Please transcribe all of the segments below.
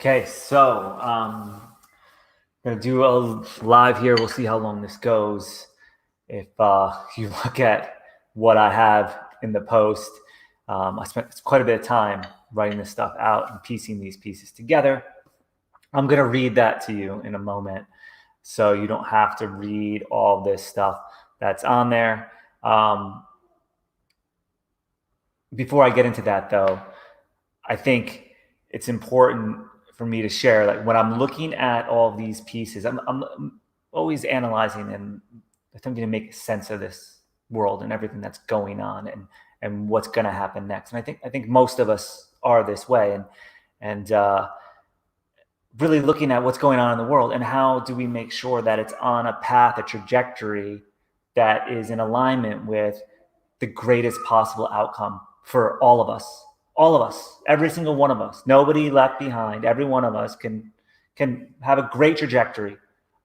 Okay, so gonna do a live here. We'll see how long this goes. If you look at what I have in the post, I spent quite a bit of time writing this stuff out and piecing these pieces together. I'm gonna read that to you in a moment, so you don't have to read all this stuff that's on there. Before I get into that, though, I think it's important for me to share, like when I'm looking at all these pieces, I'm always analyzing and attempting to make sense of this world and everything that's going on and what's going to happen next. And I think most of us are this way, and really looking at what's going on in the world and how do we make sure that it's on a path, a trajectory that is in alignment with the greatest possible outcome for all of us, every single one of us, nobody left behind. Every one of us can have a great trajectory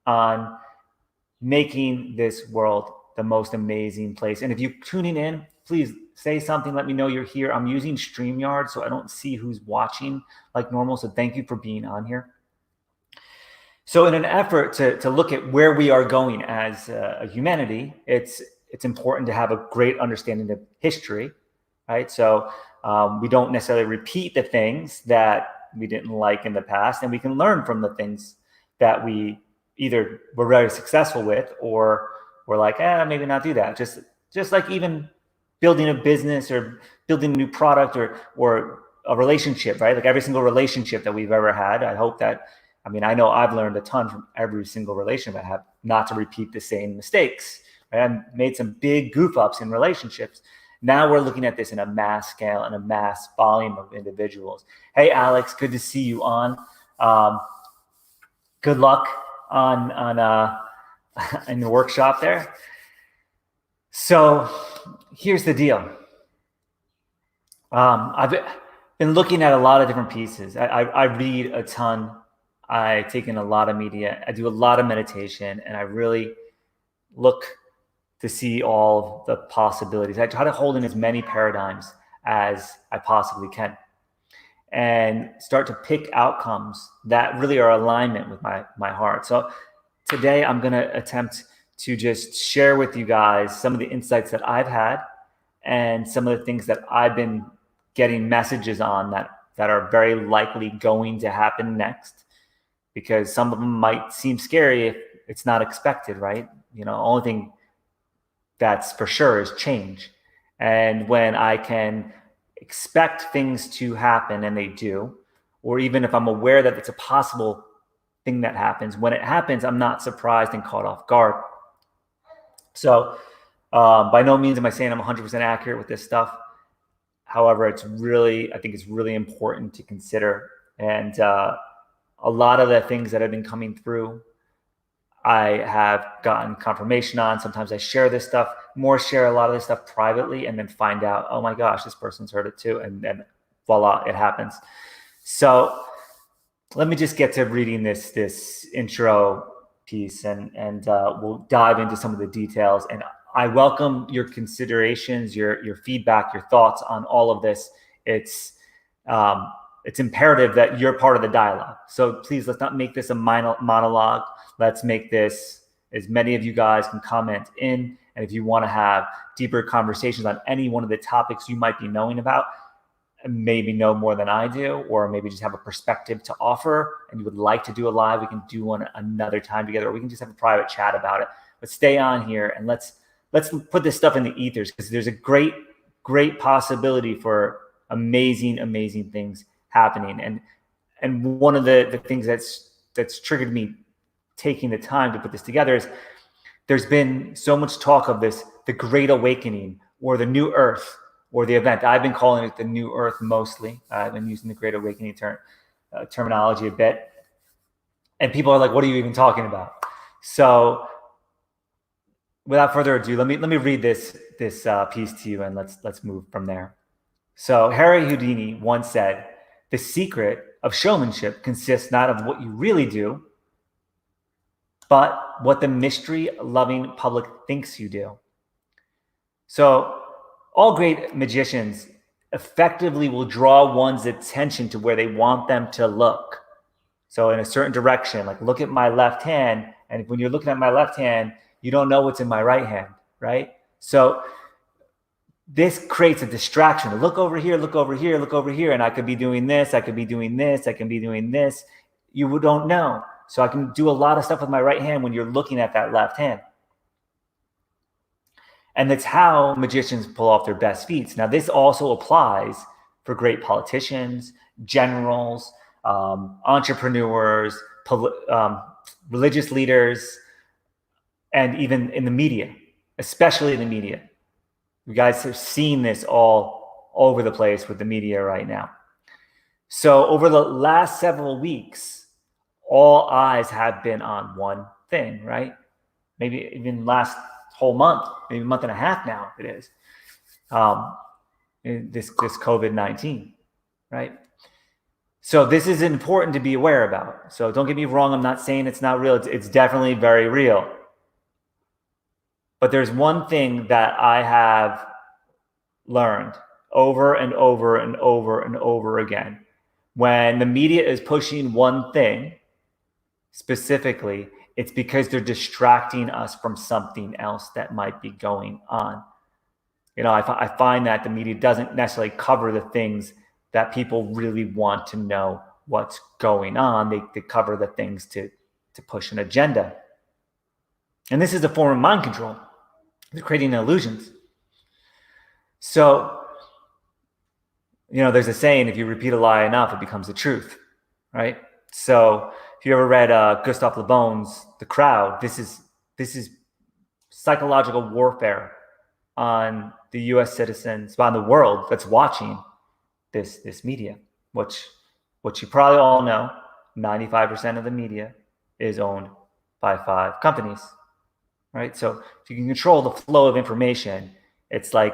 on making this world the most amazing place. And if you're tuning in, please say something. Let me know you're here. I'm using StreamYard, so I don't see who's watching like normal. So thank you for being on here. So in an effort to look at where we are going as a humanity, it's important to have a great understanding of history, right? So we don't necessarily repeat the things that we didn't like in the past, and we can learn from the things that we either were very successful with or we're like, maybe not do that. Just like even building a business or building a new product or a relationship, right? Like every single relationship that we've ever had, I know I've learned a ton from every single relationship I have, not to repeat the same mistakes. Right? I've made some big goof ups in relationships. Now we're looking at this in a mass scale and a mass volume of individuals. Hey, Alex, good to see you on. Good luck on in the workshop there. So here's the deal. I've been looking at a lot of different pieces. I read a ton. I take in a lot of media. I do a lot of meditation, and I really look to see all the possibilities. I try to hold in as many paradigms as I possibly can and start to pick outcomes that really are alignment with my heart. So today I'm going to attempt to just share with you guys some of the insights that I've had and some of the things that I've been getting messages on that are very likely going to happen next, because some of them might seem scary if it's not expected, right? Only thing that's for sure is change. And when I can expect things to happen and they do, or even if I'm aware that it's a possible thing that happens, when it happens, I'm not surprised and caught off guard. So by no means am I saying I'm 100% accurate with this stuff. However, I think it's really important to consider. And a lot of the things that have been coming through, I have gotten confirmation on. Sometimes I share this stuff, share a lot of this stuff privately, and then find out, oh my gosh, this person's heard it too. And then voila, it happens. So let me just get to reading this intro piece and we'll dive into some of the details. And I welcome your considerations, your feedback, your thoughts on all of this. It's imperative that you're part of the dialogue. So please, let's not make this a monologue. Let's make this, as many of you guys can comment in. And if you want to have deeper conversations on any one of the topics you might be knowing about, maybe know more than I do, or maybe just have a perspective to offer and you would like to do a live, we can do one another time together, or we can just have a private chat about it. But stay on here and let's put this stuff in the ethers, because there's a great possibility for amazing things happening. And one of the things that's triggered me taking the time to put this together is there's been so much talk of this, the Great Awakening or the New Earth or the event. I've been calling it the New Earth mostly. I've been using the Great Awakening terminology a bit. And people are like, what are you even talking about? So without further ado, let me read this piece to you, and let's move from there. So Harry Houdini once said, the secret of showmanship consists not of what you really do, but what the mystery-loving public thinks you do. So all great magicians effectively will draw one's attention to where they want them to look. So in a certain direction, like look at my left hand. And when you're looking at my left hand, you don't know what's in my right hand, right? So this creates a distraction. Look over here, look over here, look over here. And I could be doing this, I could be doing this, I can be doing this. You don't know. So I can do a lot of stuff with my right hand when you're looking at that left hand. And that's how magicians pull off their best feats. Now, this also applies for great politicians, generals, entrepreneurs, religious leaders, and even in the media, especially in the media. You guys have seen this all over the place with the media right now. So over the last several weeks, all eyes have been on one thing, right? Maybe even last whole month, maybe a month and a half now it is, this COVID-19, right? So this is important to be aware about. So don't get me wrong, I'm not saying it's not real. It's definitely very real. But there's one thing that I have learned over and over and over and over again. When the media is pushing one thing specifically, it's because they're distracting us from something else that might be going on. You know, I find that the media doesn't necessarily cover the things that people really want to know what's going on. They cover the things to push an agenda. And this is a form of mind control. They're creating illusions. So, you know, there's a saying, if you repeat a lie enough, it becomes the truth, right? So if you ever read Gustave Le Bon's The Crowd, this is psychological warfare on the U.S. citizens, on the world that's watching this media, which you probably all know, 95% of the media is owned by 5 companies, right? So if you can control the flow of information, it's like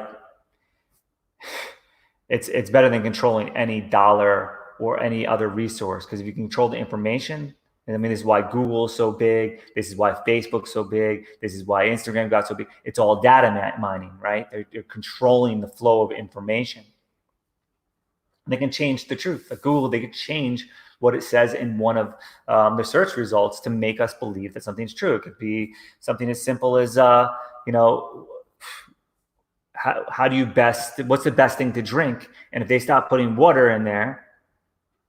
it's better than controlling any dollar or any other resource, because if you control the information, and I mean, this is why Google's so big, this is why Facebook's so big, this is why Instagram got so big. It's all data mining, right? They're controlling the flow of information. They can change the truth. Like Google, they can change what it says in one of the search results to make us believe that something's true. It could be something as simple as, you know, how do you what's the best thing to drink? And if they stop putting water in there,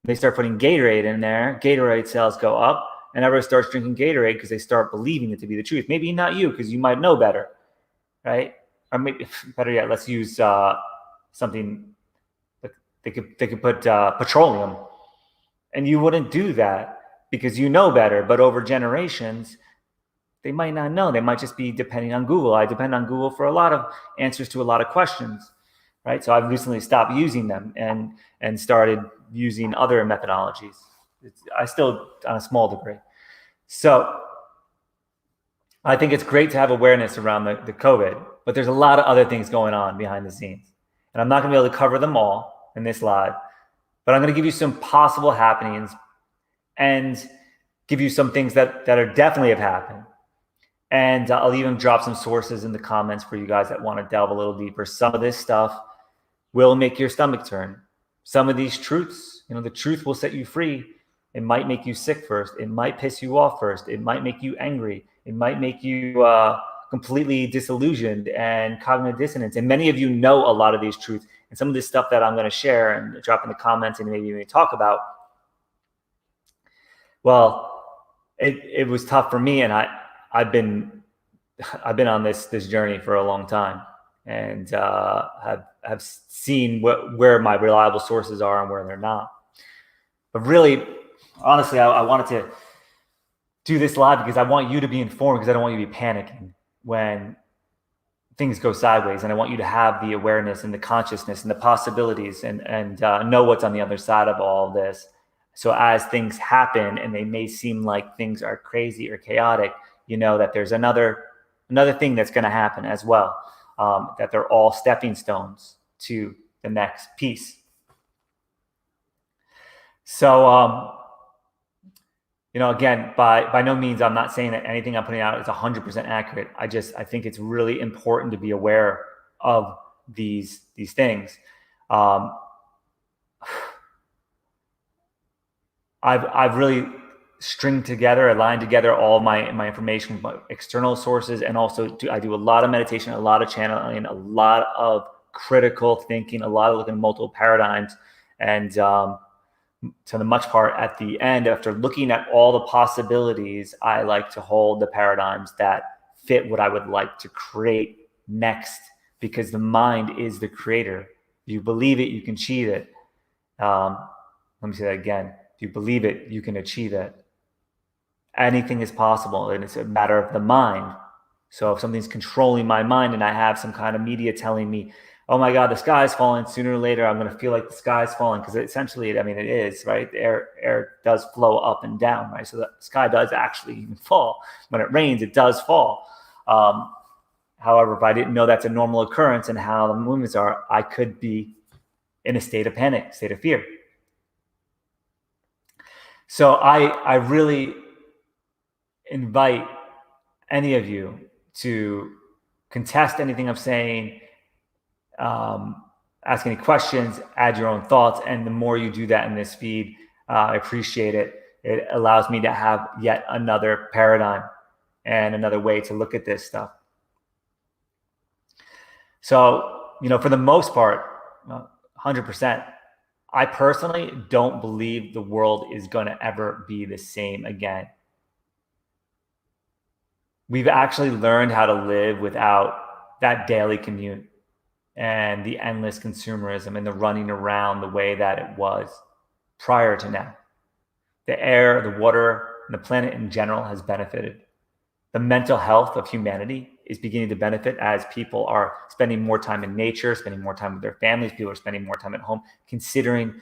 they start putting Gatorade in there, Gatorade sales go up, and everyone starts drinking Gatorade because they start believing it to be the truth. Maybe not you, because you might know better, right? Or maybe better yet, let's use something. They could put petroleum, and you wouldn't do that because you know better. But over generations, they might not know. They might just be depending on Google. I depend on Google for a lot of answers to a lot of questions, right? So I've recently stopped using them and started using other methodologies. I still, on a small degree. So I think it's great to have awareness around the COVID, but there's a lot of other things going on behind the scenes. And I'm not going to be able to cover them all in this live, but I'm going to give you some possible happenings and give you some things that are definitely have happened. And I'll even drop some sources in the comments for you guys that want to delve a little deeper. Some of this stuff will make your stomach turn. Some of these truths, you know, the truth will set you free. It might make you sick first. It might piss you off first. It might make you angry. It might make you completely disillusioned and cognitive dissonance. And many of you know a lot of these truths. And some of this stuff that I'm going to share and drop in the comments and maybe even talk about, well, it was tough for me. And I've been on this journey for a long time, and have seen where my reliable sources are and where they're not. But really, honestly, I wanted to do this live because I want you to be informed, because I don't want you to be panicking when things go sideways, and I want you to have the awareness and the consciousness and the possibilities and know what's on the other side of all of this. So as things happen and they may seem like things are crazy or chaotic, you know that there's another thing that's going to happen as well, that they're all stepping stones to the next piece. So, you know, again, by no means, I'm not saying that anything I'm putting out is 100% accurate. I think it's really important to be aware of these things. I've really string together, align together all my information from external sources, and also I do a lot of meditation, a lot of channeling, a lot of critical thinking, a lot of looking at multiple paradigms, and to the much part at the end, after looking at all the possibilities, I like to hold the paradigms that fit what I would like to create next, because the mind is the creator. If you believe it, you can achieve it. Let me say that again. If you believe it, you can achieve it. Anything is possible, and it's a matter of the mind. So if something's controlling my mind and I have some kind of media telling me, oh my God, the sky's falling, sooner or later I'm going to feel like the sky's falling, because essentially, I mean, it is, right? The air does flow up and down, right? So the sky does actually even fall. When it rains, it does fall. However, if I didn't know that's a normal occurrence and how the movements are, I could be in a state of panic, state of fear. So I really invite any of you to contest anything I'm saying, ask any questions, add your own thoughts. And the more you do that in this feed, I appreciate it. It allows me to have yet another paradigm and another way to look at this stuff. So, for the most part, 100%, I personally don't believe the world is going to ever be the same again. We've actually learned how to live without that daily commute and the endless consumerism and the running around the way that it was prior to now. The air, the water, and the planet in general has benefited. The mental health of humanity is beginning to benefit as people are spending more time in nature, spending more time with their families. People are spending more time at home, considering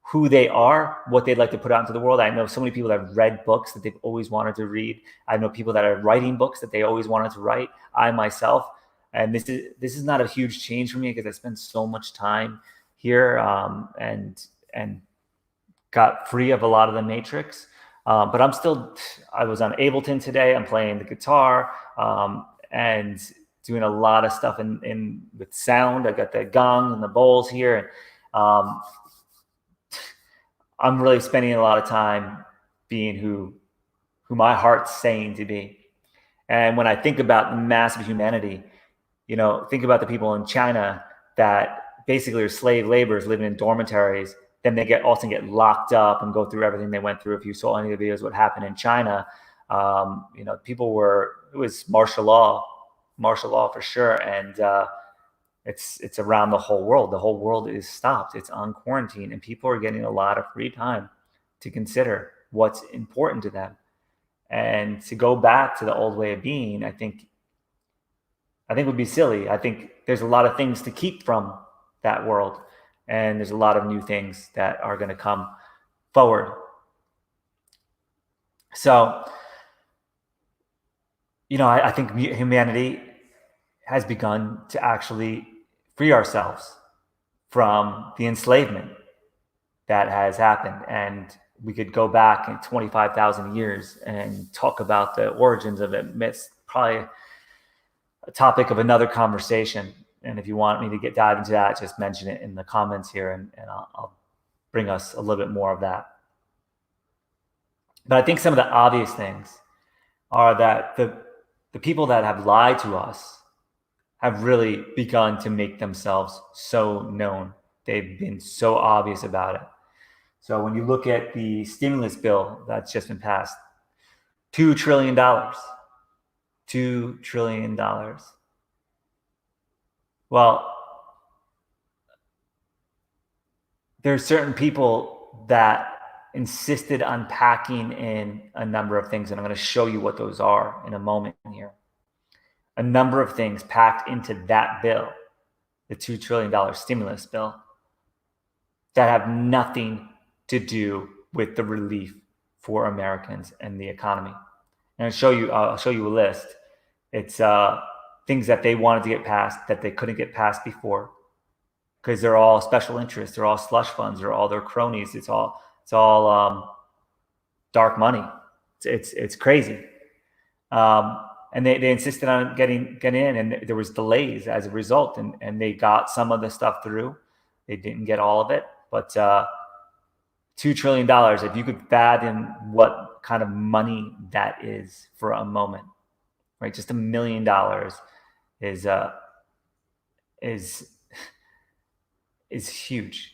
who they are, what they'd like to put out into the world. I know so many people that have read books that they've always wanted to read. I know people that are writing books that they always wanted to write. I myself, and this is not a huge change for me because I spend so much time here and got free of a lot of the matrix. But I was on Ableton today. I'm playing the guitar and doing a lot of stuff in with sound. I got the gong and the bowls here. And I'm really spending a lot of time being who my heart's saying to be. And when I think about the mass of humanity, think about the people in China that basically are slave laborers living in dormitories. Then they often get locked up and go through everything they went through. If you saw any of the videos, what happened in China, it was martial law for sure. And it's around the whole world. The whole world is stopped. It's on quarantine, and people are getting a lot of free time to consider what's important to them. And to go back to the old way of being, I think would be silly. I think there's a lot of things to keep from that world. And there's a lot of new things that are going to come forward. So, I think humanity has begun to actually free ourselves from the enslavement that has happened. And we could go back in 25,000 years and talk about the origins of it. It's probably a topic of another conversation. And if you want me to dive into that, just mention it in the comments here, and I'll bring us a little bit more of that. But I think some of the obvious things are that the people that have lied to us have really begun to make themselves so known. They've been so obvious about it. So when you look at the stimulus bill that's just been passed, $2 trillion. $2 trillion. Well, there's certain people that insisted on packing in a number of things, and I'm going to show you what those are in a moment here. A number of things packed into that bill, the $2 trillion stimulus bill, that have nothing to do with the relief for Americans and the economy. And I'll show you a list. It's things that they wanted to get passed that they couldn't get passed before, because they're all special interests, they're all slush funds, they're all their cronies. It's all dark money. It's crazy. And they insisted on getting in, and there was delays as a result, and they got some of the stuff through. They didn't get all of it, but $2 trillion. If you could fathom what kind of money that is for a moment, right? Just $1 million is huge.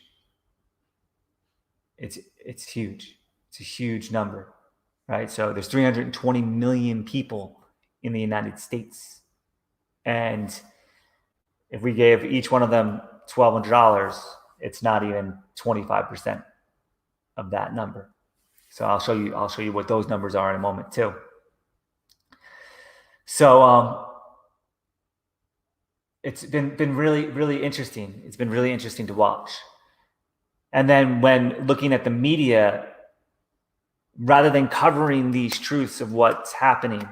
It's huge. It's a huge number, right? So there's 320 million people in the United States, and if we gave each one of them $1,200, it's not even 25% of that number. So I'll show you what those numbers are in a moment too. So it's been really interesting. It's been really interesting to watch. And then when looking at the media, rather than covering these truths of what's happening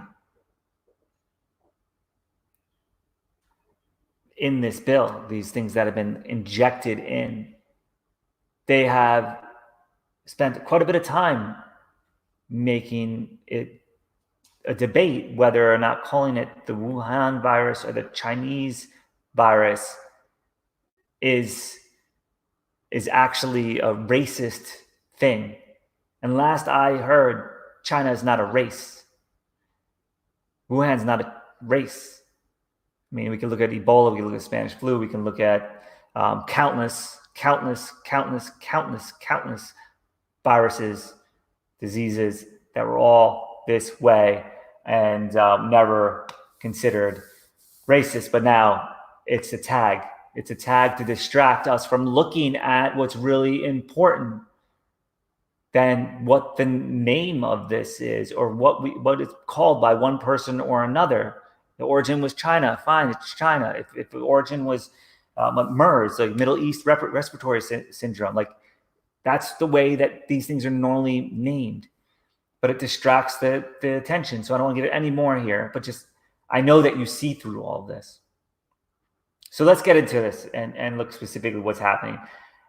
in this bill, these things that have been injected in, they have spent quite a bit of time making it a debate whether or not calling it the Wuhan virus or the Chinese virus is actually a racist thing. And last I heard, China is not a race. Wuhan's not a race. I mean, we can look at Ebola, we can look at Spanish flu, we can look at countless viruses, diseases that were all this way and never considered racist. But now it's a tag. It's a tag to distract us from looking at what's really important than what the name of this is or what it's called by one person or another. The origin was China. Fine, it's China. If the origin was MERS, like Middle East Respiratory Syndrome, like that's the way that these things are normally named. But it distracts the attention. So I don't want to give it any more here, but just I know that you see through all of this. So let's get into this and look specifically what's happening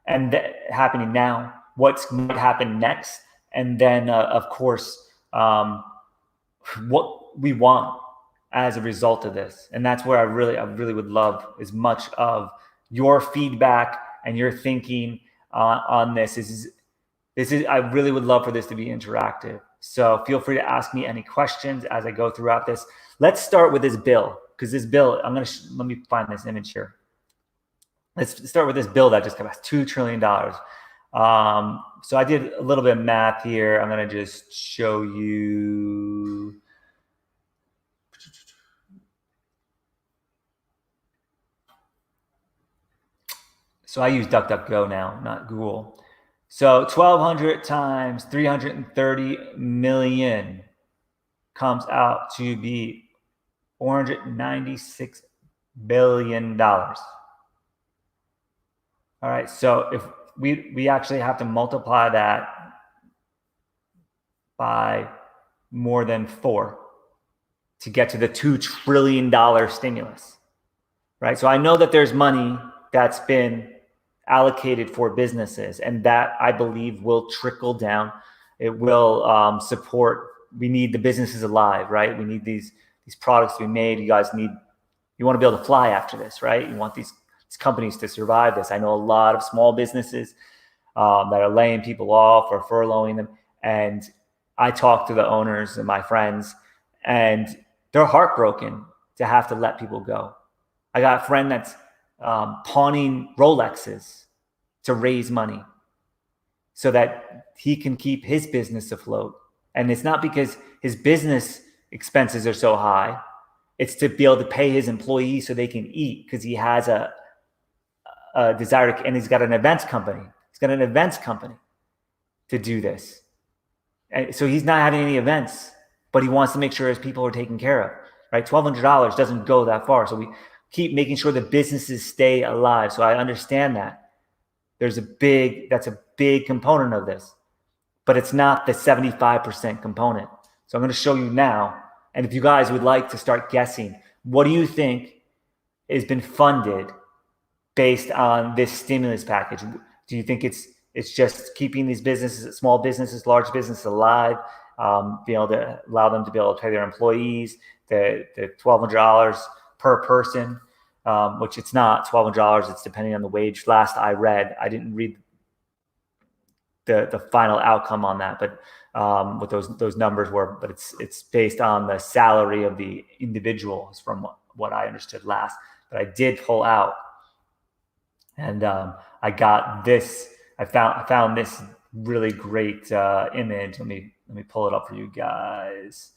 and happening now, what's might happen next, and then of course what we want as a result of this. And that's where I really would love as much of your feedback and your thinking on this. This is I really would love for this to be interactive. So feel free to ask me any questions as I go throughout this. Let's start with this bill, because this bill, let me find this image here. Let's start with this bill that just cost $2 trillion. So I did a little bit of math here. I'm going to just show you. So I use DuckDuckGo now, not Google. So 1,200 times 330 million comes out to be $496 billion. All right, so if we actually have to multiply that by more than 4 to get to the $2 trillion stimulus, right? So I know that there's money that's been allocated for businesses, and that I believe will trickle down. It will support. We need the businesses alive, right? We need these products to be made. You want to be able to fly after this, right? You want these companies to survive this. I know a lot of small businesses that are laying people off or furloughing them, and I talk to the owners and my friends, and they're heartbroken to have to let people go. I got a friend that's pawning Rolexes to raise money so that he can keep his business afloat. And it's not because his business expenses are so high. It's to be able to pay his employees so they can eat, because he has a desire to, and he's got an events company. He's got an events company to do this. And so he's not having any events, but he wants to make sure his people are taken care of, right? $1,200 doesn't go that far. So we keep making sure the businesses stay alive. So I understand that. That's a big component of this, but it's not the 75% component. So I'm going to show you now. And if you guys would like to start guessing, what do you think has been funded based on this stimulus package? Do you think it's just keeping these businesses, small businesses, large businesses alive, being able to allow them to be able to pay their employees, the $1,200 per person, which it's not $1,200. It's depending on the wage. Last I read, I didn't read the final outcome on that, but what those numbers were. But it's based on the salary of the individuals, from what I understood last. But I did pull out, and I got this. I found this really great image. Let me pull it up for you guys.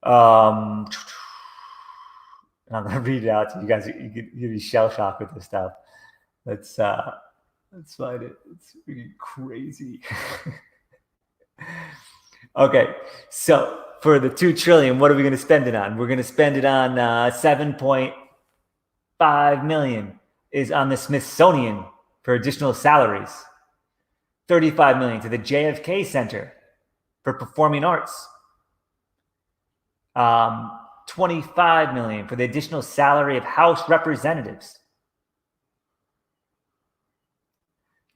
I'm gonna read it out to you guys. You'd be shell shocked with this stuff. Let's find it. It's really crazy. Okay, so for the 2 trillion, what are we going to spend it on? We're going to spend it on 7.5 million is on the Smithsonian for additional salaries. 35 million to the JFK Center for Performing Arts. 25 million for the additional salary of House Representatives.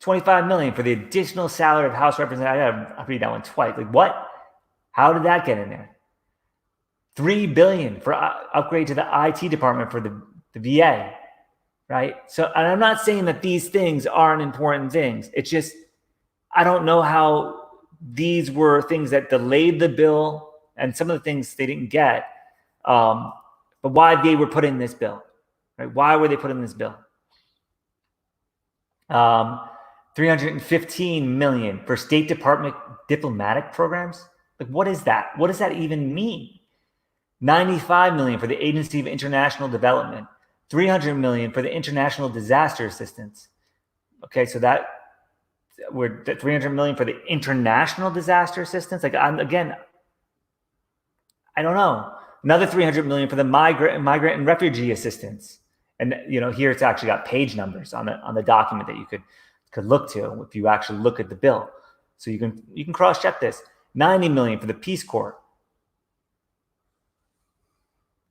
25 million for the additional salary of House Representatives. I gotta read that one twice. Like, what? How did that get in there? 3 billion for upgrade to the IT department for the VA, right? So, and I'm not saying that these things aren't important things. It's just, I don't know how these were things that delayed the bill, and some of the things they didn't get, but why they were put in this bill, right? Why were they put in this bill? 315 million for State Department diplomatic programs. Like, what is that? What does that even mean? 95 million for the Agency of International Development. 300 million for the International Disaster Assistance. Okay, so that we're 300 million for the International Disaster Assistance. Like, I don't know. Another 300 million for the migrant and refugee assistance. And here it's actually got page numbers on the document that you could look to if you actually look at the bill. So you can cross-check this. 90 million for the Peace Corps.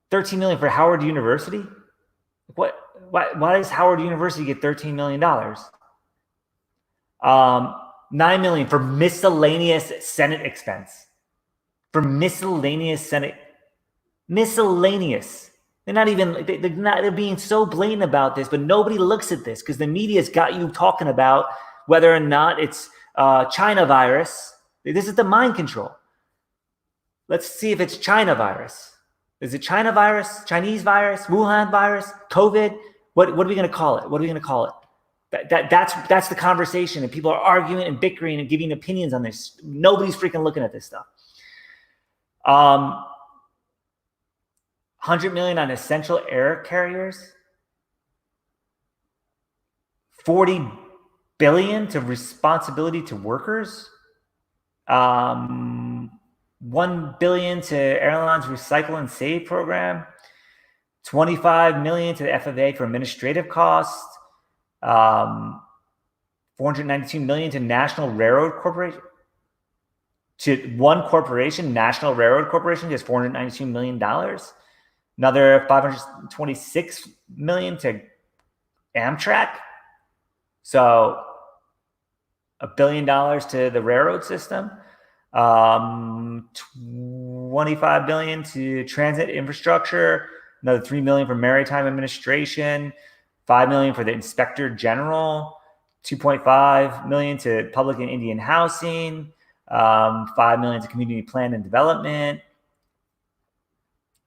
13 million for Howard University. Why does Howard University get $13 million? 9 million for miscellaneous Senate expense. For miscellaneous Senate. Miscellaneous. They're being so blatant about this, but nobody looks at this because the media's got you talking about whether or not it's China virus. This is the mind control. Let's see if it's China virus. Is it China virus, Chinese virus, Wuhan virus, COVID? What are we going to call it? What are we going to call it? That's the conversation, and people are arguing and bickering and giving opinions on this. Nobody's freaking looking at this stuff. 100 million on essential air carriers. 40 billion to responsibility to workers. 1 billion to airlines recycle and save program. 25 million to the FAA for administrative costs. 492 million to National Railroad Corporation. To one corporation, National Railroad Corporation, gets $492 million. Another 526 million to Amtrak. So $1 billion to the railroad system. 25 billion to transit infrastructure. Another 3 million for maritime administration. 5 million for the inspector general. 2.5 million to public and Indian housing. 5 million to community plan and development.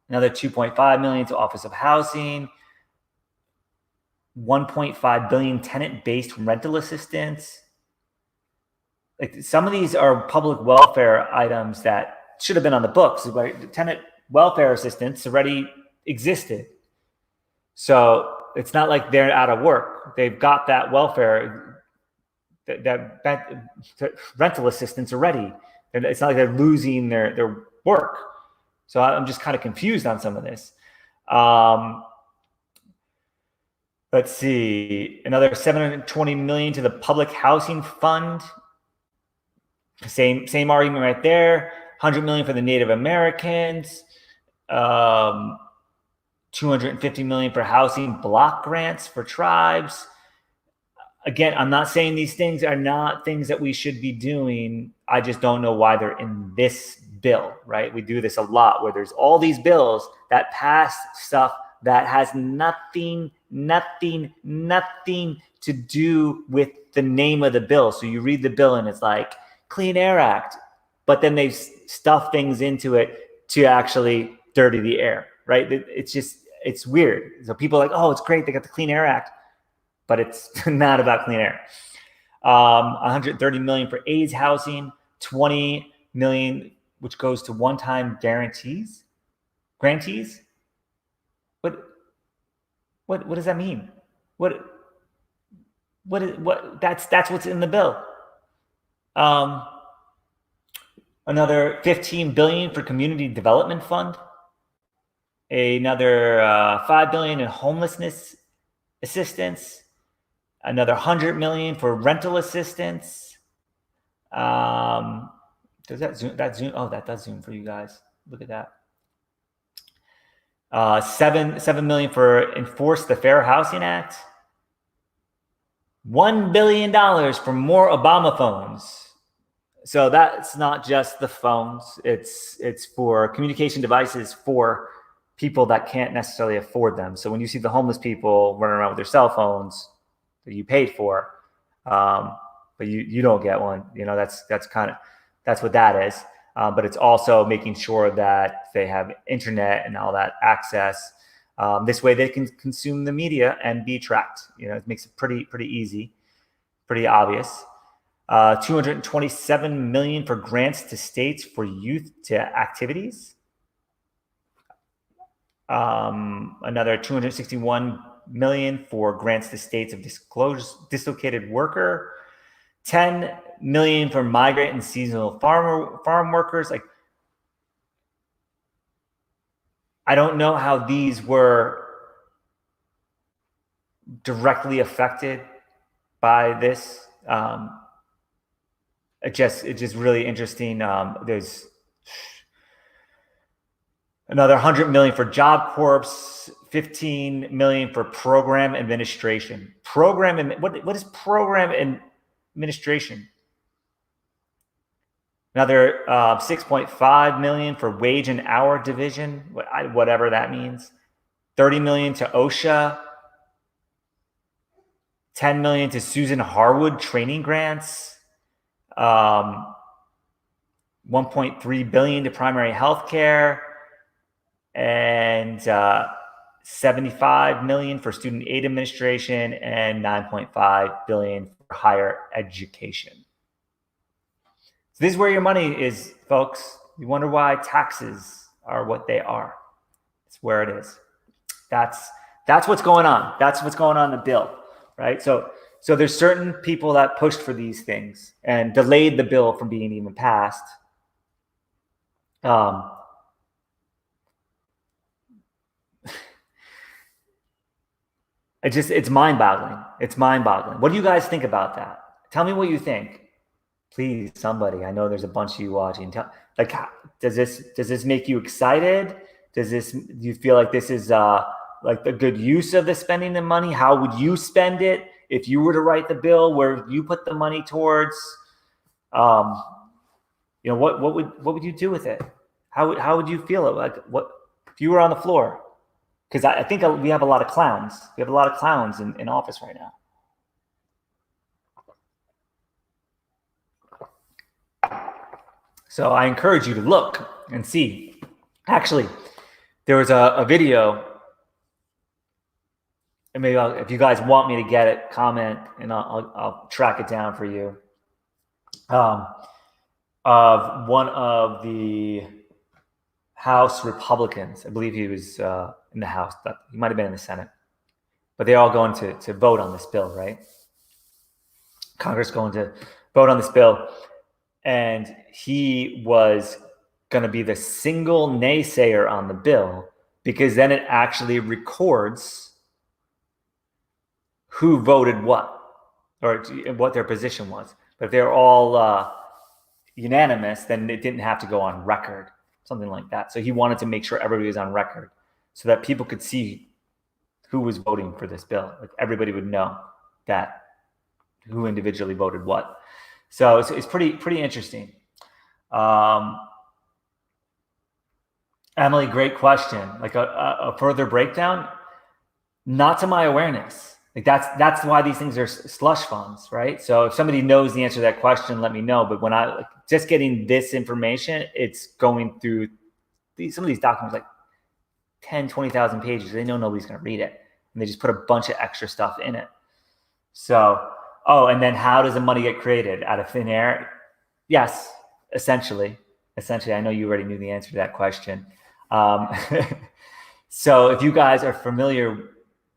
Another 2.5 million to Office of Housing. 1.5 billion tenant-based rental assistance. Like, some of these are public welfare items that should have been on the books. Right? The tenant welfare assistance already existed. So it's not like they're out of work. They've got that welfare, that rental assistance already. It's not like they're losing their work. So I'm just kind of confused on some of this. Let's see. Another 720 million to the Public Housing Fund. Same argument right there. 100 million for the Native Americans. 250 million for housing block grants for tribes. Again, I'm not saying these things are not things that we should be doing. I just don't know why they're in this bill, right? We do this a lot where there's all these bills that pass stuff that has nothing nothing to do with the name of the bill. So you read the bill and it's like Clean Air Act, but then they've stuffed things into it to actually dirty the air, right? It's weird. So people are like, oh, it's great, they got the Clean Air Act, but it's not about clean air. 130 million for AIDS housing, 20 million, which goes to one-time grantees. What does that mean? That's what's in the bill. Another 15 billion for community development fund. Another 5 billion in homelessness assistance. Another 100 million for rental assistance. Does that zoom? Oh, that does zoom for you guys. Look at that. 7 million for enforce the Fair Housing Act. $1 billion for more Obama phones. So that's not just the phones. It's for communication devices for people that can't necessarily afford them. So when you see the homeless people running around with their cell phones that you paid for, but you don't get one, that's what that is. But it's also making sure that they have internet and all that access. This way they can consume the media and be tracked. It makes it pretty easy, pretty obvious. 227 million for grants to states for youth to activities. Another 261 million for grants to states of dislocated worker. 10 million for migrant and seasonal farm workers. Like, I don't know how these were directly affected by this. It's just really interesting. There's another 100 million for Job Corps, 15 million for program administration. What is program administration? Another 6.5 million for wage and hour division, whatever that means. 30 million to OSHA. 10 million to Susan Harwood training grants. 1.3 billion to primary health care. And 75 million for student aid administration and 9.5 billion for higher education. So this is where your money is, folks. You wonder why taxes are what they are. It's where it is. That's what's going on. That's what's going on in the bill, right? So there's certain people that pushed for these things and delayed the bill from being even passed. It's mind-boggling. It's mind-boggling. What do you guys think about that? Tell me what you think. Please, somebody. I know there's a bunch of you watching. Does this make you excited? Do you feel like this is like a good use of spending the money? How would you spend it if you were to write the bill? Where you put the money towards? What would you do with it? How would you feel? What if you were on the floor? Because I think we have a lot of clowns. We have a lot of clowns in office right now. So I encourage you to look and see. Actually, there was a video, and maybe if you guys want me to get it, comment, and I'll track it down for you. Of one of the House Republicans. I believe he was in the House, but he might have been in the Senate. But they're all going to vote on this bill, right? Congress going to vote on this bill. And he was going to be the single naysayer on the bill, because then it actually records who voted what, or what their position was. But if they're all unanimous, then it didn't have to go on record, something like that. So he wanted to make sure everybody was on record so that people could see who was voting for this bill. Like, everybody would know that who individually voted what. So it's pretty interesting. Emily, great question. Like a further breakdown. Not to my awareness. Like that's why these things are slush funds, right? So if somebody knows the answer to that question, let me know. But when I just getting this information, it's going through some of these documents like 10, 20,000 pages. They know nobody's going to read it. And they just put a bunch of extra stuff in it. So, and then how does the money get created? Out of thin air? Yes, essentially. I know you already knew the answer to that question. So if you guys are familiar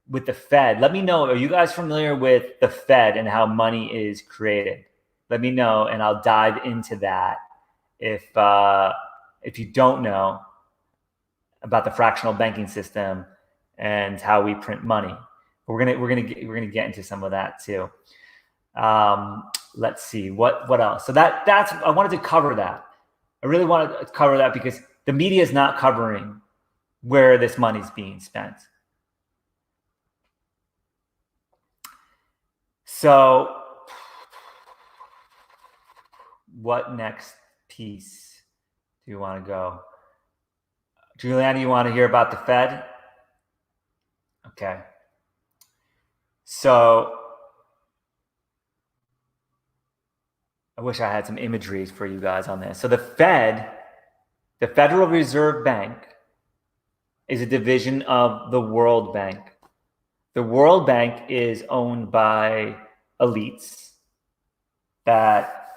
with the Fed, let me know. Are you guys familiar with the Fed and how money is created? Let me know, and I'll dive into that. If you don't know about the fractional banking system and how we print money, we're gonna get into some of that too. Let's see what else. So that's I wanted to cover that. I really wanted to cover that because the media is not covering where this money's being spent. So what next piece do you want to go? Juliana, you want to hear about the Fed? Okay. So I wish I had some imagery for you guys on this. So the Fed, the Federal Reserve Bank, is a division of the World Bank. The World Bank is owned by elites that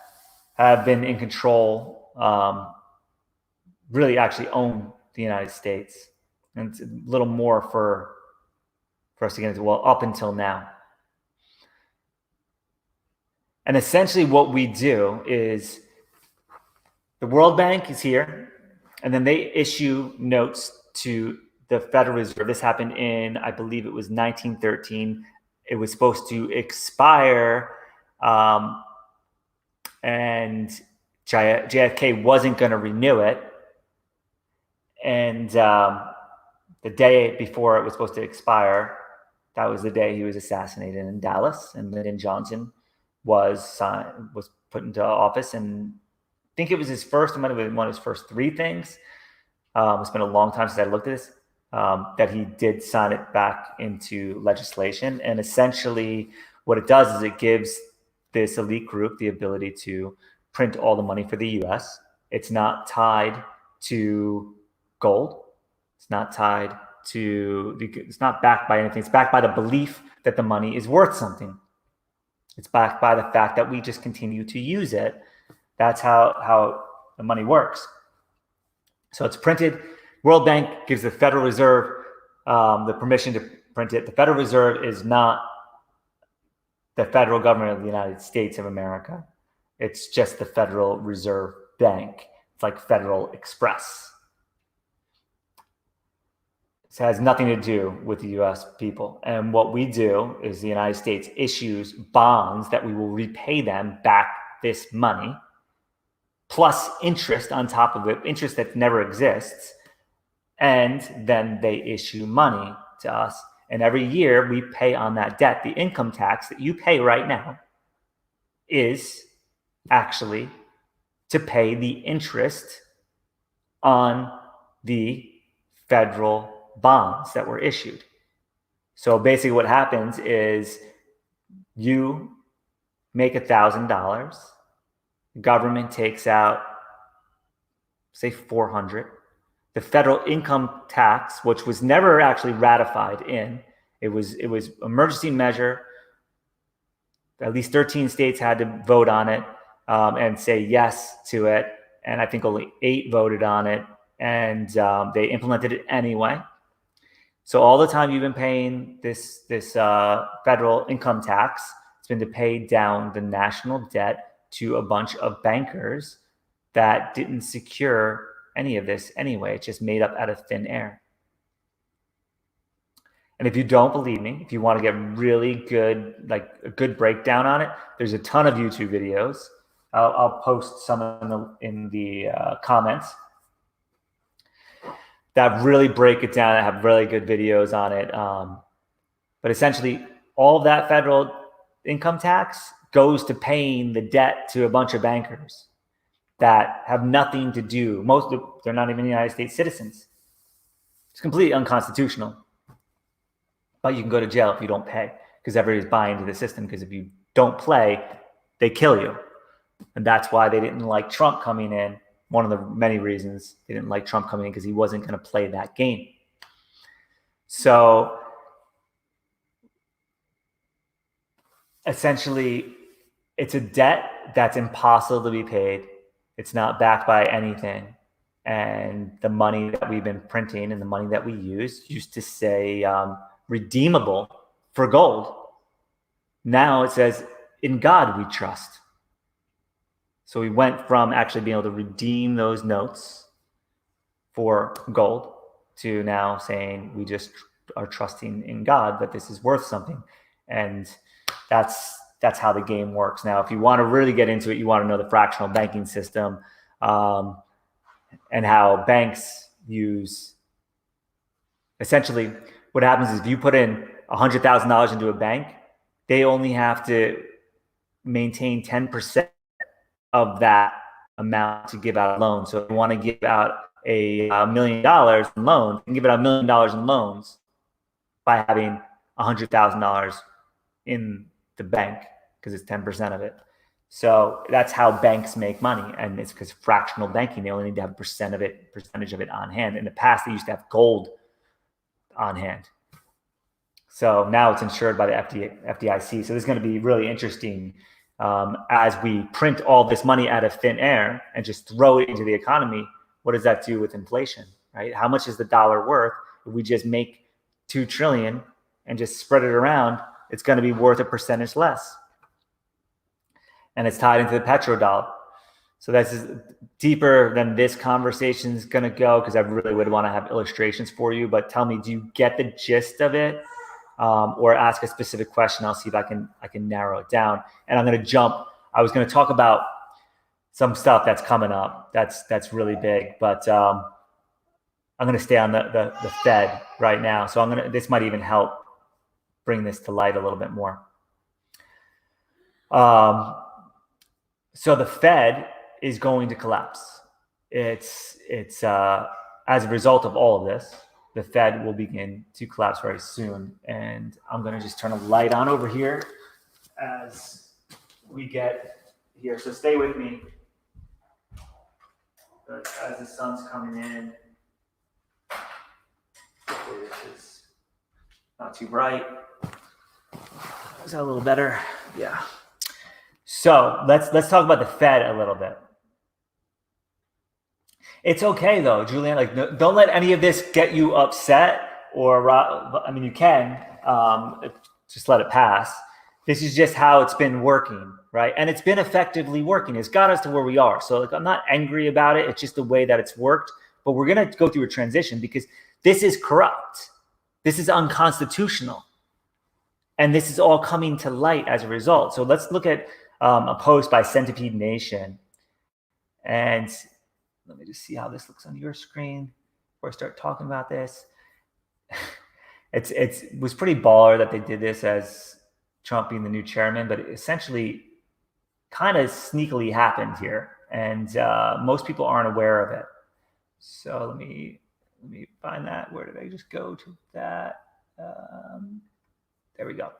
have been in control, really actually own the United States. And it's a little more for us to get into, well, up until now. And essentially what we do is the World Bank is here, and then they issue notes to the Federal Reserve. This happened in, I believe it was 1913. It was supposed to expire, and JFK wasn't going to renew it. And the day before it was supposed to expire, that was the day he was assassinated in Dallas, and Lyndon Johnson was put into office. And I think it was his first, it might have been one of his first three things. It's been a long time since I looked at this, that he did sign it back into legislation. And essentially what it does is it gives this elite group the ability to print all the money for the US. It's not tied to gold. It's not tied to, it's not backed by anything. It's backed by the belief that the money is worth something. It's backed by the fact that we just continue to use it. That's how the money works. So it's printed. World Bank gives the Federal Reserve the permission to print it. The Federal Reserve is not the federal government of the United States of America. It's just the Federal Reserve Bank. It's like Federal Express. It has nothing to do with the US people. And what we do is the United States issues bonds that we will repay them back this money, plus interest on top of it, interest that never exists. And then they issue money to us. And every year we pay on that debt. The income tax that you pay right now is actually to pay the interest on the federal bonds that were issued. So basically what happens is you make $1,000, the government takes out, say, $400. The federal income tax, which was never actually ratified in, it was emergency measure. At least 13 states had to vote on it and say yes to it. And I think only 8 voted on it, and they implemented it anyway. So all the time you've been paying this federal income tax, it's been to pay down the national debt to a bunch of bankers that didn't secure any of this anyway. It's just made up out of thin air. And if you don't believe me, if you want to get really good, like a good breakdown on it, there's a ton of YouTube videos. I'll post some in the comments that really break it down. I have really good videos on it. But essentially, all of that federal income tax goes to paying the debt to a bunch of bankers that have nothing to do. They're not even United States citizens. It's completely unconstitutional. but you can go to jail if you don't pay, because everybody's buying into the system. Because if you don't play, they kill you. And that's why they didn't like Trump coming in. One of the many reasons they didn't like Trump coming in, because he wasn't going to play that game. So essentially, it's a debt that's impossible to be paid. It's not backed by anything. And the money that we've been printing and the money that we used to say redeemable for gold. Now it says, in God we trust. So we went from actually being able to redeem those notes for gold to now saying we just are trusting in God that this is worth something. And that's how the game works. Now, if you want to really get into it, you want to know the fractional banking system and how banks use. Essentially, what happens is if you put in $100,000 into a bank, they only have to maintain 10% of that amount to give out a loan. So if you want to give out $1 million in loans, you can give out $1 million in loans by having $100,000 in the bank, because it's 10% of it. So that's how banks make money, and it's because fractional banking, they only need to have percentage of it on hand. In the past, they used to have gold on hand. So now it's insured by the FDIC. So this is going to be really interesting as we print all this money out of thin air and just throw it into the economy. What does that do with inflation, right? How much is the dollar worth? If we just make $2 trillion and just spread it around, it's going to be worth a percentage less. And it's tied into the petrodollar. So that's deeper than this conversation is going to go, because I really would want to have illustrations for you. But tell me, do you get the gist of it? Or ask a specific question. I'll see if I can narrow it down. And I'm going to jump. I was going to talk about some stuff that's coming up. That's really big. But I'm going to stay on the Fed right now. So this might even help bring this to light a little bit more. So the Fed is going to collapse. It's as a result of all of this, the Fed will begin to collapse very soon. And I'm going to just turn a light on over here as we get here. So stay with me. But as the sun's coming in, this is not too bright. Is that a little better? Yeah. So let's talk about the Fed a little bit. It's okay though, Julian. Like, don't let any of this get you upset. Or I mean, you can just let it pass. This is just how it's been working, right? And it's been effectively working. It's got us to where we are. So like, I'm not angry about it. It's just the way that it's worked. But we're gonna go through a transition, because this is corrupt. This is unconstitutional, and this is all coming to light as a result. So let's look at a post by Centipede Nation, and let me just see how this looks on your screen before I start talking about this. It was pretty baller that they did this as Trump being the new chairman, but it essentially kind of sneakily happened here, and most people aren't aware of it. So let me find that. Where did I just go to that? There we go.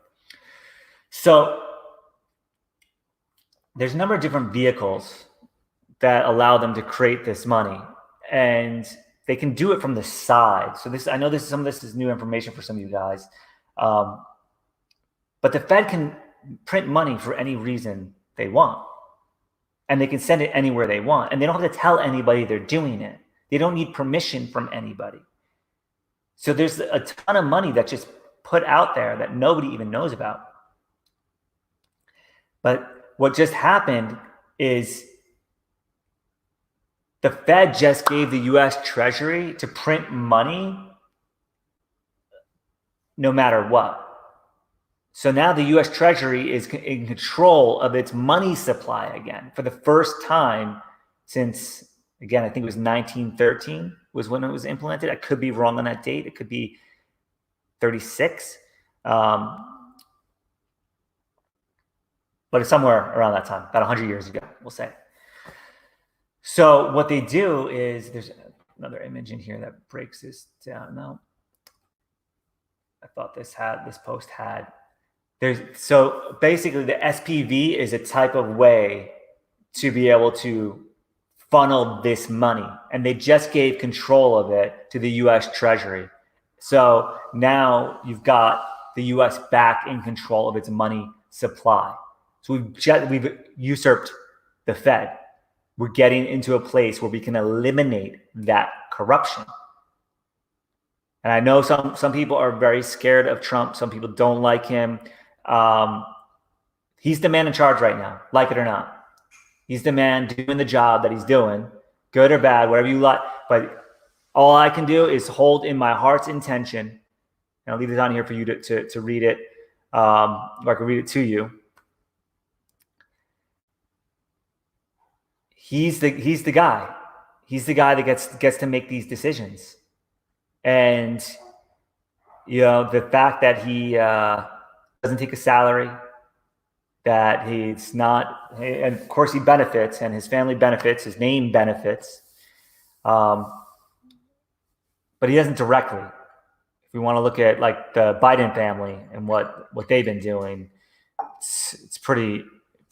So there's a number of different vehicles that allow them to create this money, and they can do it from the side. So I know some of this is new information for some of you guys, but the Fed can print money for any reason they want, and they can send it anywhere they want, and they don't have to tell anybody they're doing it. They don't need permission from anybody. So there's a ton of money that's just put out there that nobody even knows about. But what just happened is the Fed just gave the US Treasury to print money no matter what. So now the US Treasury is in control of its money supply again for the first time since, again, I think it was 1913 was when it was implemented. I could be wrong on that date. It could be 36. But it's somewhere around that time, about 100 years ago, we'll say. So what they do is, there's another image in here that breaks this down. No. I thought this post had. So basically the SPV is a type of way to be able to funnel this money, and they just gave control of it to the US Treasury. So now you've got the US back in control of its money supply. So we've usurped the Fed. We're getting into a place where we can eliminate that corruption. And I know some people are very scared of Trump. Some people don't like him. He's the man in charge right now, like it or not. He's the man doing the job that he's doing, good or bad, whatever you like. But all I can do is hold in my heart's intention, and I'll leave it on here for you to read it, or I can read it to you. He's the guy. He's the guy that gets to make these decisions. And the fact that he doesn't take a salary, that he's not, and of course he benefits, and his family benefits, his name benefits, but he doesn't directly. If we want to look at like the Biden family and what they've been doing, it's pretty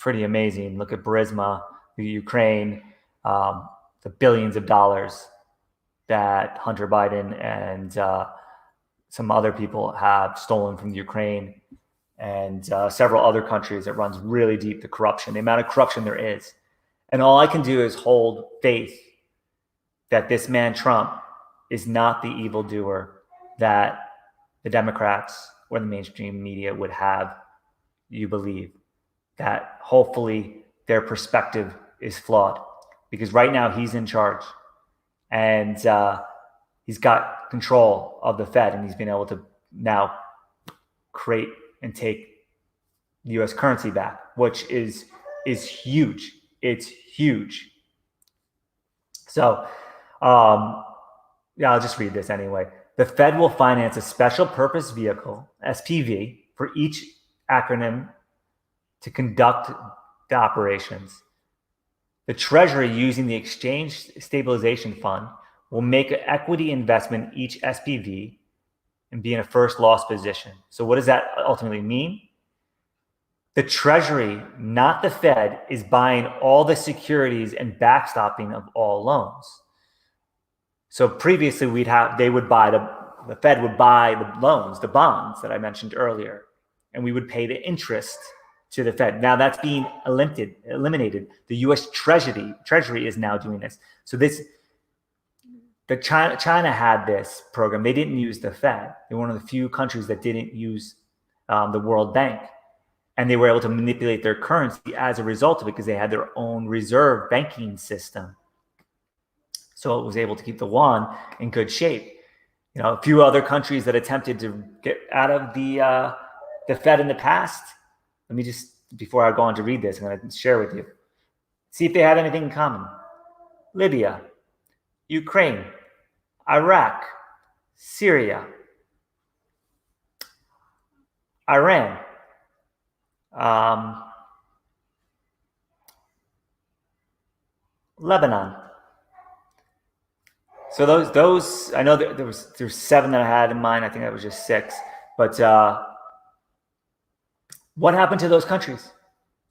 amazing. Look at Burisma, the Ukraine, the billions of dollars that Hunter Biden and some other people have stolen from the Ukraine, and several other countries. That runs really deep, the corruption, the amount of corruption there is. And all I can do is hold faith that this man Trump is not the evildoer that the Democrats or the mainstream media would have you believe. That hopefully their perspective is flawed, because right now he's in charge, and he's got control of the Fed, and he's been able to now create and take the U.S. currency back, which is huge. It's huge. So, I'll just read this anyway. The Fed will finance a special purpose vehicle, SPV, for each acronym to conduct the operations. The Treasury, using the Exchange Stabilization Fund, will make an equity investment in each SPV and be in a first loss position. So what does that ultimately mean? The Treasury, not the Fed, is buying all the securities and backstopping of all loans. So previously the Fed would buy the loans, the bonds that I mentioned earlier, and we would pay the interest to the Fed. Now that's being eliminated. The U.S. Treasury is now doing this. So China had this program. They didn't use the Fed. They're one of the few countries that didn't use the World Bank, and they were able to manipulate their currency as a result of it, because they had their own reserve banking system. So it was able to keep the yuan in good shape. A few other countries that attempted to get out of the Fed in the past. Let me just, before I go on to read this, I'm going to share with you. See if they have anything in common. Libya, Ukraine, Iraq, Syria, Iran, Lebanon. So those I know that there's 7 that I had in mind. I think that was just 6. But what happened to those countries?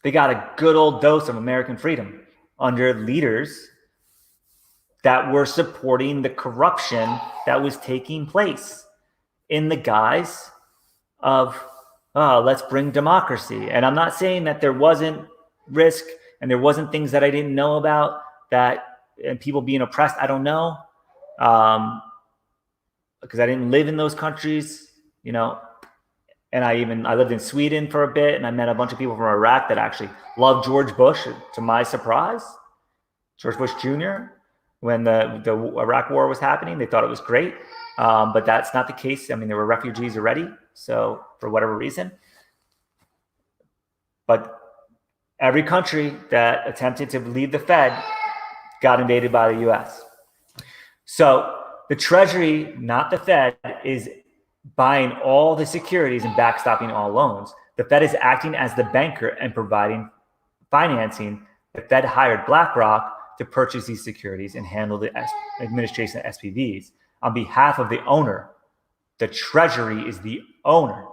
They got a good old dose of American freedom under leaders that were supporting the corruption that was taking place in the guise of, let's bring democracy. And I'm not saying that there wasn't risk and there wasn't things that I didn't know about, and people being oppressed. I don't know, because I didn't live in those countries, and I lived in Sweden for a bit, and I met a bunch of people from Iraq that actually loved George Bush, to my surprise. George Bush Jr., when the Iraq war was happening, they thought it was great. But that's not the case. I mean, there were refugees already, so for whatever reason. But every country that attempted to leave the Fed got invaded by the U.S. So the Treasury, not the Fed, is buying all the securities and backstopping all loans. The Fed is acting as the banker and providing financing. The Fed hired BlackRock to purchase these securities and handle the administration of SPVs on behalf of the owner The Treasury is the owner.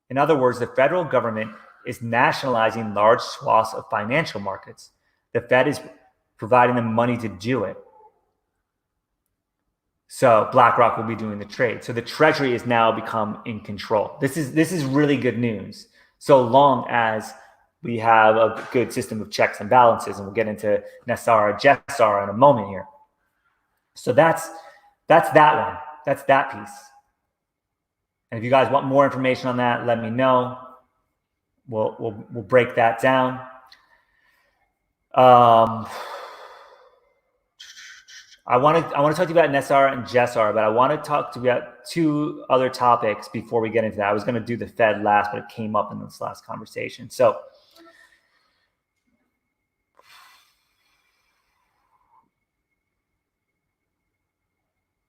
In other words, the federal government is nationalizing large swaths of financial markets. The Fed is providing them money to do it. So BlackRock will be doing the trade. So the Treasury has now become in control. This is really good news, so long as we have a good system of checks and balances, and we'll get into NESARA, JESARA in a moment here. So that's that one. That's that piece. And if you guys want more information on that, let me know. We'll break that down. I want to talk to you about NESARA and JESARA, but I want to talk to you about two other topics before we get into that. I was going to do the Fed last, but it came up in this last conversation. So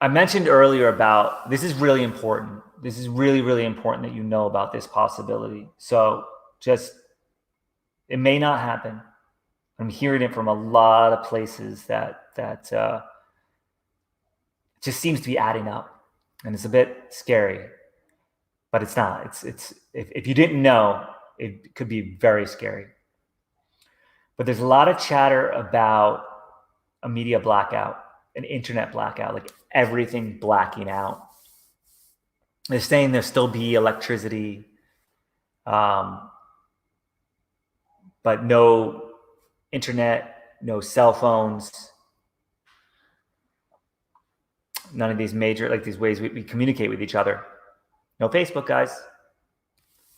I mentioned earlier about, this is really important. This is really, really important that you know about this possibility. So just, it may not happen. I'm hearing it from a lot of places that just seems to be adding up, and it's a bit scary, but it's not. It's if you didn't know, it could be very scary. But there's a lot of chatter about a media blackout, an internet blackout, like everything blacking out. They're saying there'll still be electricity, but no internet, no cell phones, none of these major, like these ways we communicate with each other. No Facebook, guys.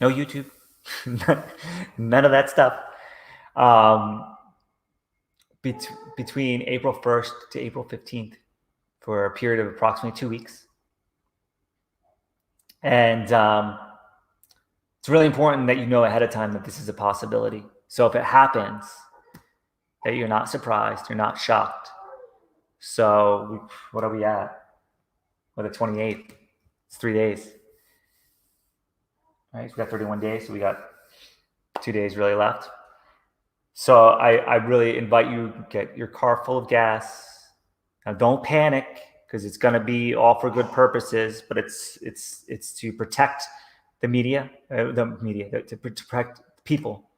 No YouTube. None of that stuff. Between April 1st to April 15th for a period of approximately 2 weeks. And it's really important that you know ahead of time that this is a possibility. So if it happens, that you're not surprised, you're not shocked. So what are we at? Well, the 28th. It's 3 days. All right, so we got 31 days, so we got 2 days really left. So I really invite you to get your car full of gas. Now don't panic, because it's going to be all for good purposes, but it's to protect the media, to protect people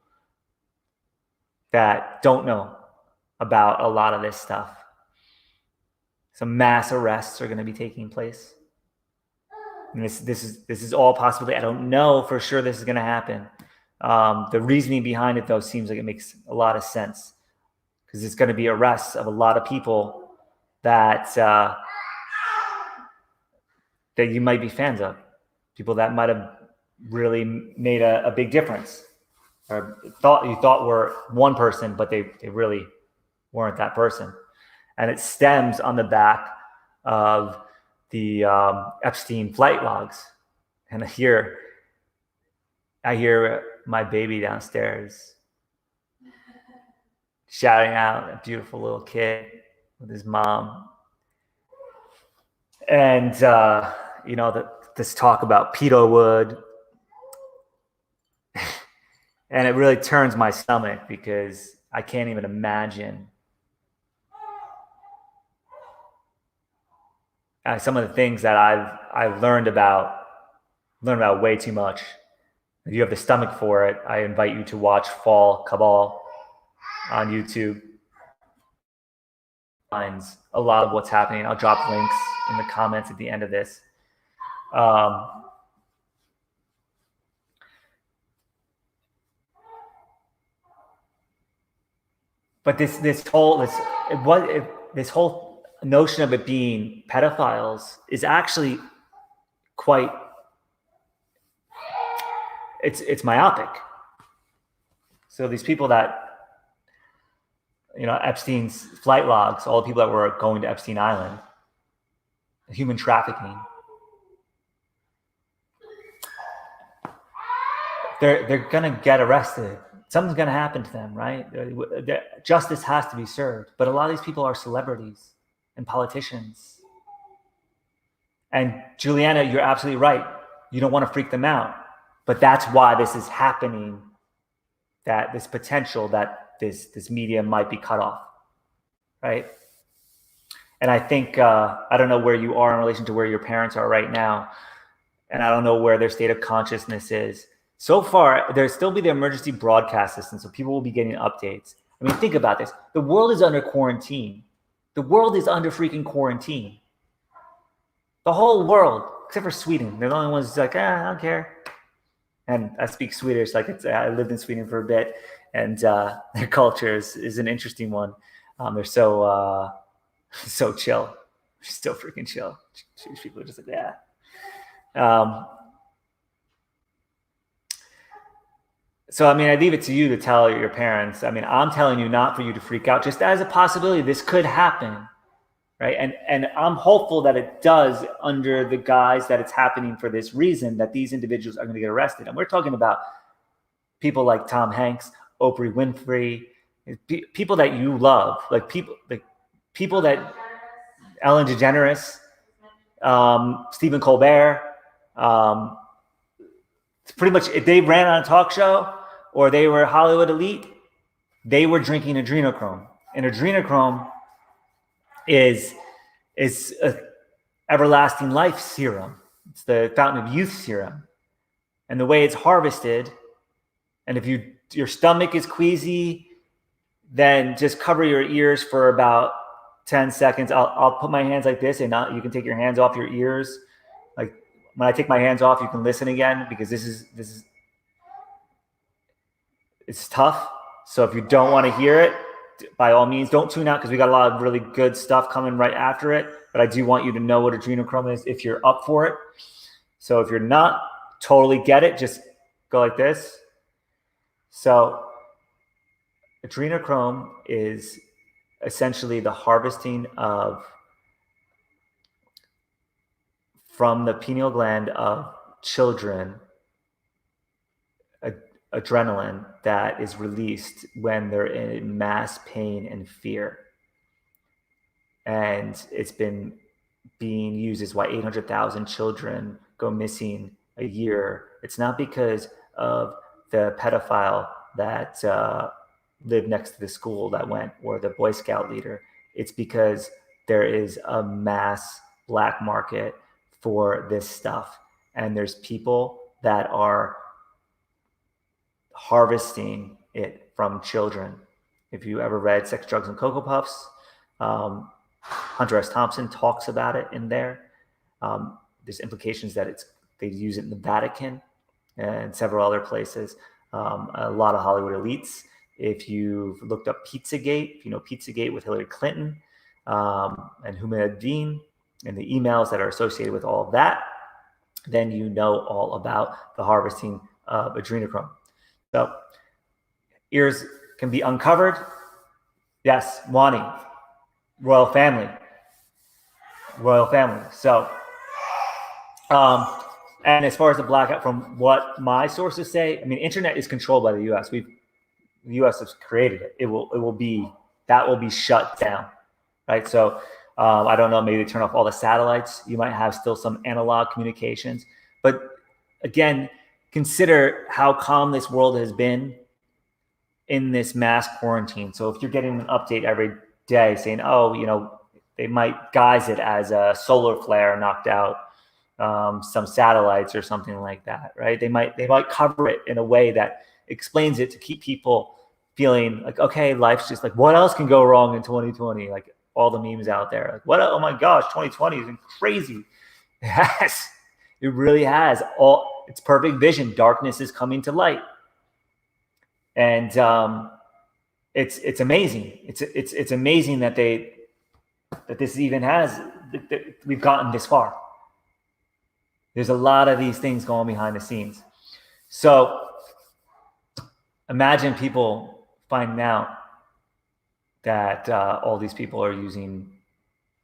that don't know about a lot of this stuff. Some mass arrests are going to be taking place. And this is all possibility. I don't know for sure this is going to happen. The reasoning behind it, though, seems like it makes a lot of sense, because it's going to be arrests of a lot of people that that you might be fans of, people that might have really made a big difference, or you thought were one person, but they really weren't that person. And it stems on the back of the Epstein flight logs. And I hear my baby downstairs shouting out, a beautiful little kid with his mom. And, this talk about pedo wood. And it really turns my stomach, because I can't even imagine some of the things that I've learned about way too much. If you have the stomach for it, I invite you to watch Fall Cabal on YouTube. A lot of what's happening. I'll drop links in the comments at the end of this. But this whole notion of it being pedophiles is actually quite, it's myopic. So these people that, Epstein's flight logs, all the people that were going to Epstein Island, human trafficking, they're gonna get arrested. Something's gonna happen to them, right? Justice has to be served. But a lot of these people are celebrities and politicians. And Juliana, you're absolutely right. You don't want to freak them out. But that's why this is happening, that this potential that this media might be cut off, right? And I think, I don't know where you are in relation to where your parents are right now, and I don't know where their state of consciousness is. So far, there'll still be the emergency broadcast system, so people will be getting updates. I mean, think about this. The world is under quarantine. The world is under freaking quarantine. The whole world, except for Sweden. They're the only ones like, I don't care. And I speak Swedish. Like I lived in Sweden for a bit, and their culture is an interesting one. They're so so chill. Still freaking chill. People are just like, yeah. So, I mean, I leave it to you to tell your parents. I mean, I'm telling you not for you to freak out, just as a possibility. This could happen, right? And I'm hopeful that it does under the guise that it's happening for this reason, that these individuals are going to get arrested. And we're talking about people like Tom Hanks, Oprah Winfrey, people that you love, like people that Ellen DeGeneres, Stephen Colbert. Pretty much, if they ran on a talk show or they were Hollywood elite, they were drinking adrenochrome. And adrenochrome is a everlasting life serum. It's the fountain of youth serum. And the way it's harvested, and if your stomach is queasy, then just cover your ears for about 10 seconds. I'll put my hands like this, and you can take your hands off your ears. Like when I take my hands off, you can listen again, because this is it's tough. So if you don't want to hear it, by all means, don't tune out, because we got a lot of really good stuff coming right after it. But I do want you to know what adrenochrome is if you're up for it. So if you're not, totally get it. Just go like this. So adrenochrome is essentially the harvesting from the pineal gland of children, adrenaline that is released when they're in mass pain and fear. And it's been being used as why 800,000 children go missing a year. It's not because of the pedophile that lived next to the school that went, or the Boy Scout leader. It's because there is a mass black market for this stuff. And there's people that are harvesting it from children. If you ever read Sex, Drugs, and Cocoa Puffs, Hunter S. Thompson talks about it in there. There's implications that they use it in the Vatican and several other places. A lot of Hollywood elites. If you've looked up Pizzagate, if you know Pizzagate with Hillary Clinton and Huma Abedin, and the emails that are associated with all of that, then you know all about the harvesting of adrenochrome. So ears can be uncovered. Yes, Wani, royal family. So, and as far as the blackout, from what my sources say, I mean, internet is controlled by the U.S. The U.S. has created it. That will be shut down, right? So I don't know. Maybe they turn off all the satellites. You might have still some analog communications, but again, consider how calm this world has been in this mass quarantine. So if you're getting an update every day saying, oh, they might guise it as a solar flare knocked out some satellites or something like that, right? They might cover it in a way that explains it to keep people feeling like, okay, life's just like, what else can go wrong in 2020? Like all the memes out there, like, what? Oh my gosh, 2020 has been crazy. It has. It really has. It's perfect vision. Darkness is coming to light, and it's amazing. It's amazing that this even has that we've gotten this far. There's a lot of these things going behind the scenes. So imagine people finding out that all these people are using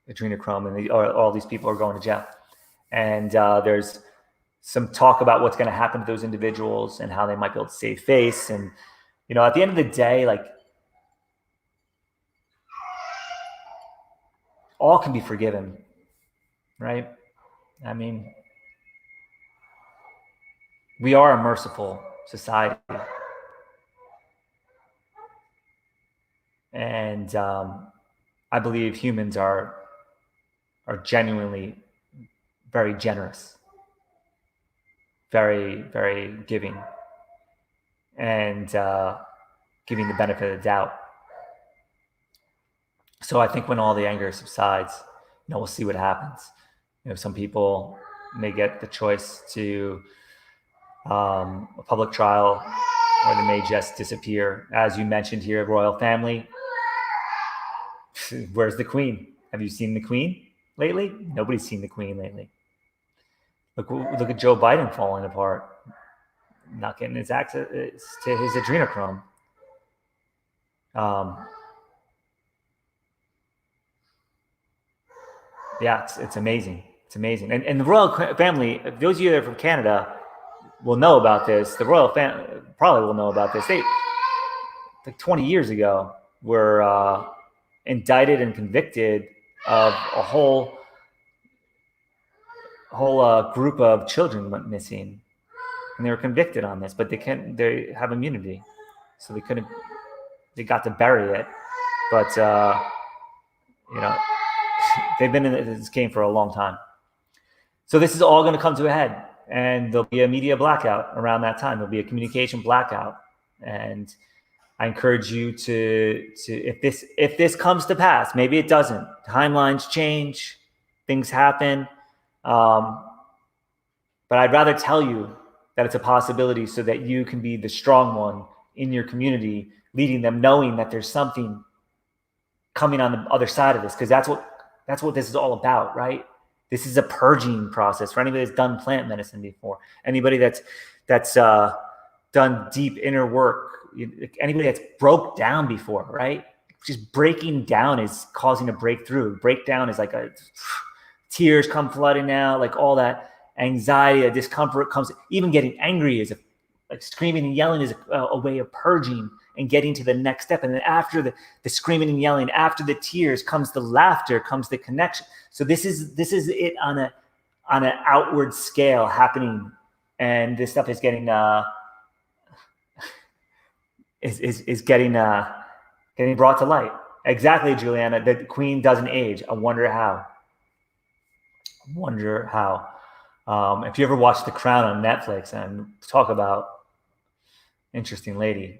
adrenochrome, and all these people are going to jail. And there's some talk about what's going to happen to those individuals and how they might be able to save face. And, at the end of the day, like, all can be forgiven, right? I mean, we are a merciful society. And I believe humans are genuinely very generous. very, very giving, and giving the benefit of the doubt. So I think when all the anger subsides, we'll see what happens. Some people may get the choice to a public trial, or they may just disappear. As you mentioned here, royal family. Where's the queen? Have you seen the queen lately? Nobody's seen the queen lately. Look at Joe Biden falling apart, not getting his access to his adrenochrome. Yeah, it's amazing. It's amazing. And the royal family, those of you that are from Canada will know about this. The royal family probably will know about this. They, like 20 years ago, were indicted and convicted of a whole group of children went missing, and they were convicted on this, but they have immunity, so they got to bury it, but they've been in this game for a long time. So this is all going to come to a head, and there'll be a media blackout around that time. There'll be a communication blackout, and I encourage you to if this comes to pass, maybe it doesn't. Timelines change, things happen, but I'd rather tell you that it's a possibility so that you can be the strong one in your community, leading them, knowing that there's something coming on the other side of this, because that's what this is all about, right? This is a purging process for anybody that's done plant medicine before, anybody that's done deep inner work, anybody that's broke down before, right? Just breaking down is causing a breakthrough. Breakdown is like tears come flooding out, like all that anxiety, a discomfort comes. Even getting angry is like screaming and yelling is a way of purging and getting to the next step. And then after the screaming and yelling, after the tears comes the laughter, comes the connection. So this is it on an outward scale happening, and this stuff is getting is getting brought to light. Exactly, Juliana. The queen doesn't age. I wonder how. If you ever watch The Crown on Netflix, and talk about interesting lady,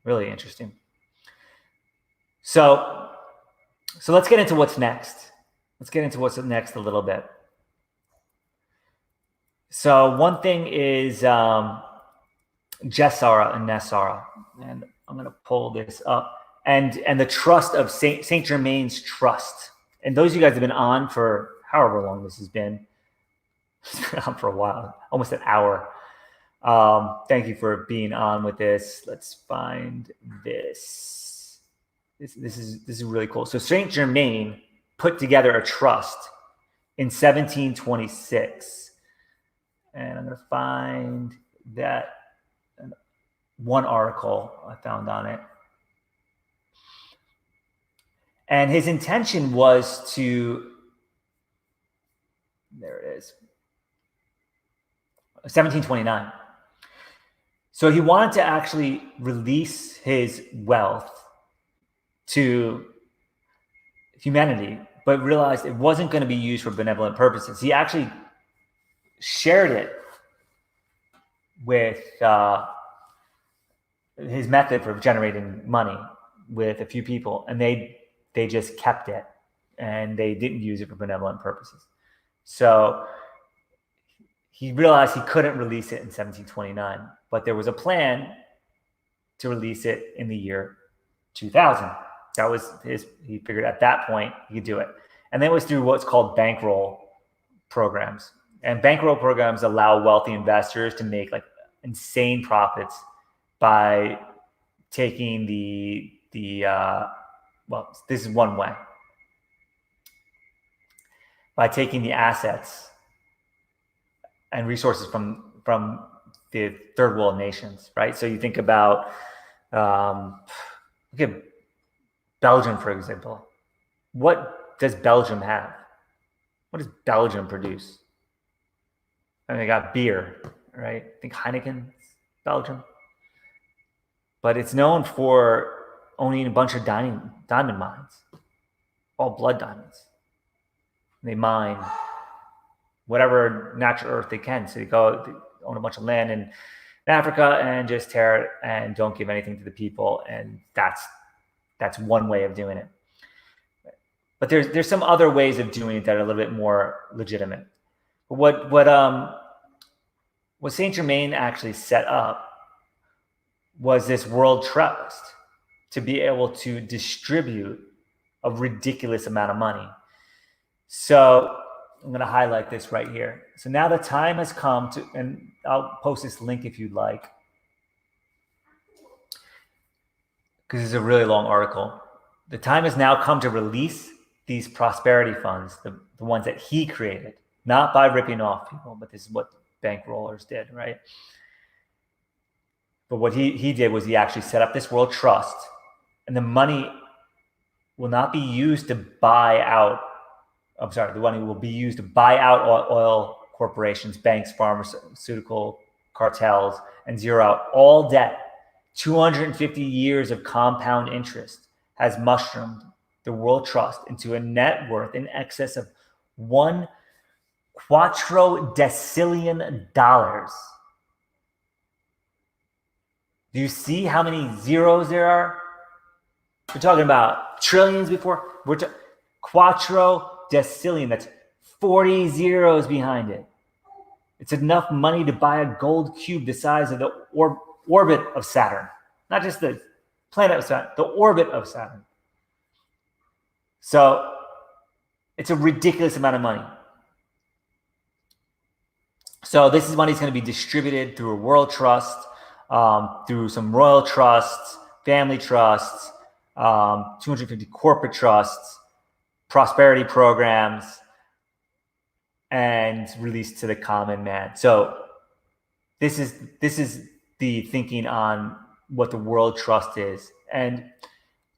really interesting. So let's get into what's next. Let's get into what's next a little bit. So one thing is Jessara and Nessara, and I'm going to pull this up, and the trust of Saint Germain's trust. And those of you guys have been on for however long this has been. It's been on for a while, almost an hour. Thank you for being on with this. Let's find this. This is really cool. So Saint Germain put together a trust in 1726, and I'm going to find that one article I found on it. And his intention was to, there it is, 1729. So he wanted to actually release his wealth to humanity, but realized it wasn't going to be used for benevolent purposes. He actually shared it with his method for generating money with a few people, and they just kept it, and they didn't use it for benevolent purposes. So he realized he couldn't release it in 1729, but there was a plan to release it in the year 2000. That was he figured at that point he could do it. And then it was through what's called bankroll programs. And bankroll programs allow wealthy investors to make like insane profits by taking well, this is one way. By taking the assets and resources from the third world nations, right? So you think about, look at Belgium, for example. What does Belgium have? What does Belgium produce? I mean, they got beer, right? I think Heineken, Belgium. But it's known for owning a bunch of diamond mines, all blood diamonds. They mine whatever natural earth they can. So they own a bunch of land in Africa and just tear it and don't give anything to the people. And that's one way of doing it. But there's some other ways of doing it that are a little bit more legitimate. What Saint Germain actually set up was this world trust to be able to distribute a ridiculous amount of money. So I'm going to highlight this right here. So now the time has come to, and I'll post this link if you'd like, because it's a really long article. The time has now come to release these prosperity funds, the ones that he created, not by ripping off people, but this is what bankrollers did, right? But what he did was he actually set up this world trust, and the money will not be used to buy out. I'm sorry, the money will be used to buy out oil corporations, banks, pharmaceutical cartels, and zero out all debt. 250 years of compound interest has mushroomed the world trust into a net worth in excess of $1 quadrillion. Do you see how many zeros there are? We're talking about trillions before. We're quadrillion. That's 40 zeros behind it. It's enough money to buy a gold cube the size of the orbit of Saturn. Not just the planet of Saturn, the orbit of Saturn. So it's a ridiculous amount of money. So this is money is going to be distributed through a world trust, through some royal trusts, family trusts, 250 corporate trusts, prosperity programs, and released to the common man. So this is the thinking on what the world trust is. And